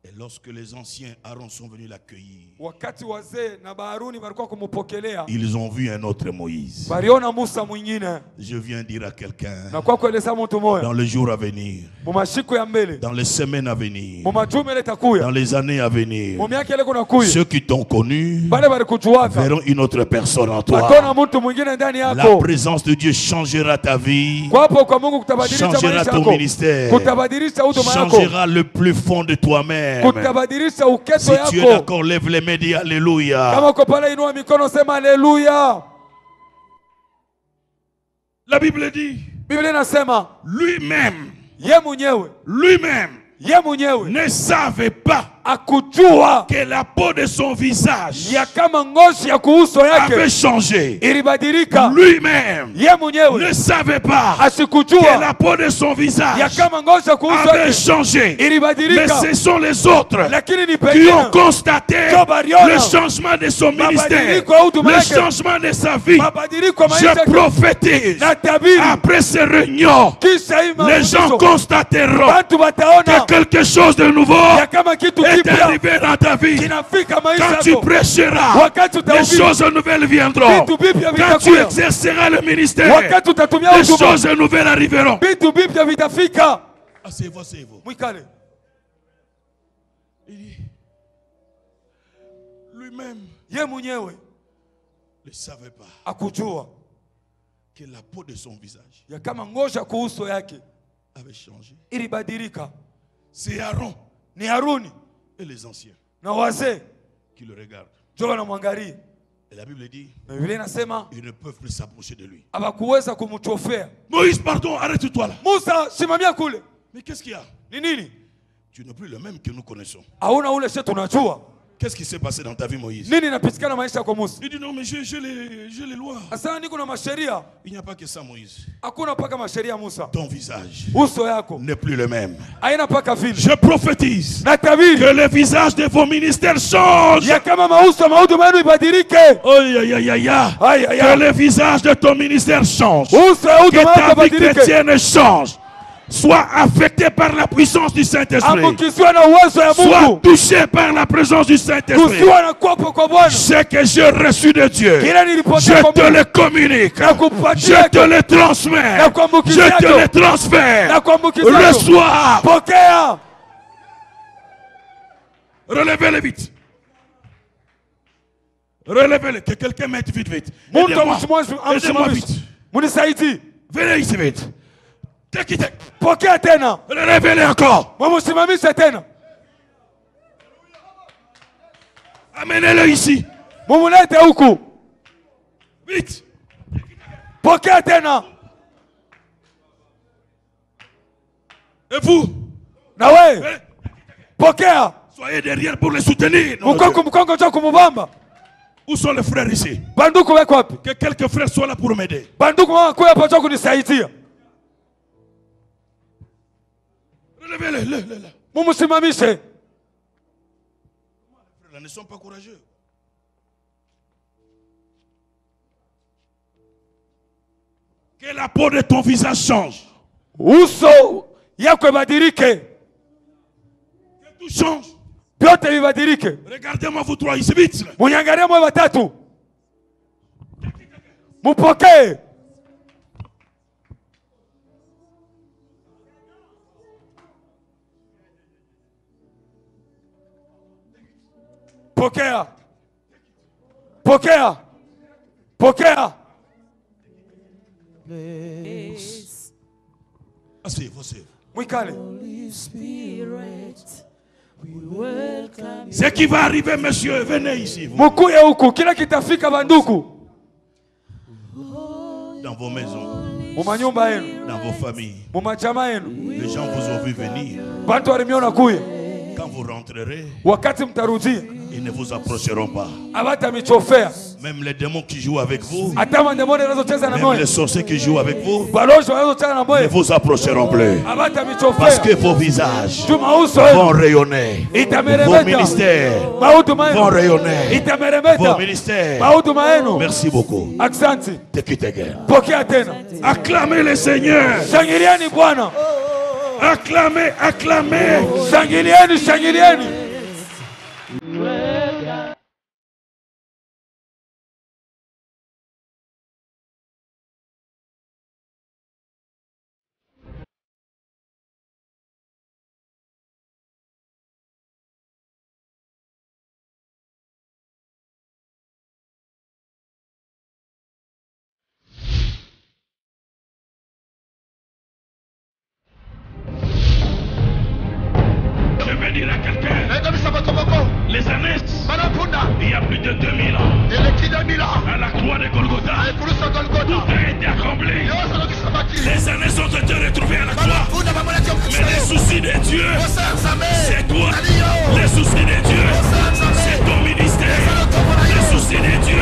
Et lorsque les anciens Aaron sont venus l'accueillir, Wakati wazee na Haruni walikuwa kumupokelea, ils ont vu un autre Moïse. waliona Musa mwingine. Je viens dire à quelqu'un, Na kwa kueleza mtu moyo, dans les jours à venir, mumashiko ya mbele, dans les semaines à venir, mumajuma ile takuya, dans les années à venir, mumiaka ile kuna kuya, ceux qui t'ont connu bale balikujuaka verront une autre personne en toi. wataona mtu mwingine ndani La yako. présence de Dieu changera ta vie, Kwapo kwa Mungu kutabadilisha changera maisha ton yako, ministère, kutabadilisha huduma yako, changera le plus fond de toi-même. kutabadilisha uketo Si tu es yako. d'accord, lève les mains, dis alléluia. Kama uko pale, inua mikono, sema haleluya. La Bible dit, Biblia inasema lui-même ye mwenyewe ne savait pas akujua que la peau de son visage ya kama ngozi ya kuuso avait yake changé. ilibadilika. Lui-même Ye mwenyewe ne savait pas que asikujua la peau de son ya visage kama ngozi ya kuuso avait yake changé. Mais ilibadilika, ce sont les autres lakini ni qui ont pekee constaté le changement de son ministère, le changement de sa vie. mabadiliko ya maisha Je yake. prophétise, Na tabiri après ces réunions, kisha hii les gens mafundisho, constateront watu wataona que quelque chose de nouveau ya kama kitu est kipya arrivé dans ta vie. kinafika maisha Quand tu yako. prêcheras, Wakati les utahubiri, choses nouvelles viendront. vitu vipya Quand tu vitakuja. exerceras le ministère, Wakati utatumia les huduma, choses nouvelles arriveront. vitu vipya vitafika. Asseyez-vous, asseyez-vous. Mwikale, Il dit, lui-même ye mwenyewe ne savait pas akujua que la peau de son visage ya kama ngozi ya kuuso yake avait changé. ilibadilika. C'est Aaron Ni Haruni et les anciens na wazee qui le regardent. ndio wanamwangalia, Et la Bible dit, na Biblia inasema ils ne peuvent plus s'approcher de lui. hawakuweza kumchofea. Moïse, pardon, arrête-toi là. Musa, simamia kule. Mais qu'est-ce qu'il y a? Ni nini? Tu n'es plus le même que nous connaissons. Hauna ule sisi tunajua. Qu'est-ce qui s'est passé dans ta vie, Moïse? Nini inapitikana maisha kwa Musa? Il dit non, mais j'ai les lois. Sasa niko na masheria. Il n'y a pas que ça, Moïse. Hakuna paka masheria Musa. Ton visage Uso yako n'est plus le même. haina paka vile. Je prophétise Natabiri que le visage de vos ministères change. ya kama mauso mahudumu yenu ibadilike. Aïe, aïe, aïe, aïe, aïe. Aïe, aïe, Que aïe. le visage de ton ministère change. Uso ya Que huduma yako ta vie ibadilike. chrétienne change. Sois affecté par la puissance du Saint-Esprit. Ambukizwa na uwezo ya Sois Mungu. touché par la présence du Saint-Esprit. Kusiwa na kuwepo kwa Bwana. Ce que j'ai reçu de Dieu, Kile nilipokea je kwa te Mungu. le communique. Na kupatia Je te le transmets. Na kuambukizia Je te yako. le transfère. Na kuambukizia yako. Reçois. Pokea. Relevez-le vite. Relevez-le. Que quelqu'un mette vite, vite. Mungu Aidez-moi. Aidez-moi amsimamishe. vite. Munisaidie. Venez ici vite. Quittez. Pokea tena. Relevez-le encore. Mumusimamishe tena. Amenez-le ici. Mumulete huku. Vite. Pokea tena. Et vous, Na wewe pokea. soyez derrière pour les soutenir. Mkongo mkongo cha kumubamba. Où sont les frères ici? Banduku weko wapi? Que quelques frères soient là pour m'aider. Banduku mama kuya hapa cha kunisaidia. Relevez-le. Mumusimamishe. Les frères ne sont pas courageux. Que la peau de ton visage change. Uso yako ibadilike. Que tout change. Vyote vibadilike. Regardez-moi vous trois ici vite. Munyangalie mwe watatu. Mupokee. Pokea. Pokea. Pokea. Asseyez-vous. Mwikale. Ce qui va arriver, monsieur, venez ici. Vous, Mukuye huku kila kitafika banduku. dans vos maisons, Mumanyumba yenu, dans vos familles. mumachama yenu. Les gens vous ont vu venir. Bantu walimiona kuye. Quand vous rentrerez, Wakati mtarudia ils ne vous approcheront pas. abata-michofea. Même les démons qui jouent avec vous, Hata mandemoni wanazocheza na même moyo, les sorciers qui jouent avec vous, balozi wanazocheza na ne moyo vous approcheront plus. abata-michofea. Parce que vos visages Tuma uso vont wenu rayonner. Vos itameremeta. ministères Mahuduma vont yenu rayonner. Vos itameremeta. ministères. Mahuduma yenu. Merci beaucoup. Aksanti. Te quitte again. Pokea tena. Acclamez le Seigneur. Shangilieni Bwana. Acclamez, acclamez. Shangilieni, shangilieni. Je vais dire à quelqu'un, les années, il y a plus de 2000 ans, à la croix de Golgotha, tout a été accompli. Les années ont été retrouvées à la croix. Mais les soucis de Dieu, c'est toi. Les soucis de Dieu, c'est ton ministère. Les soucis de Dieu,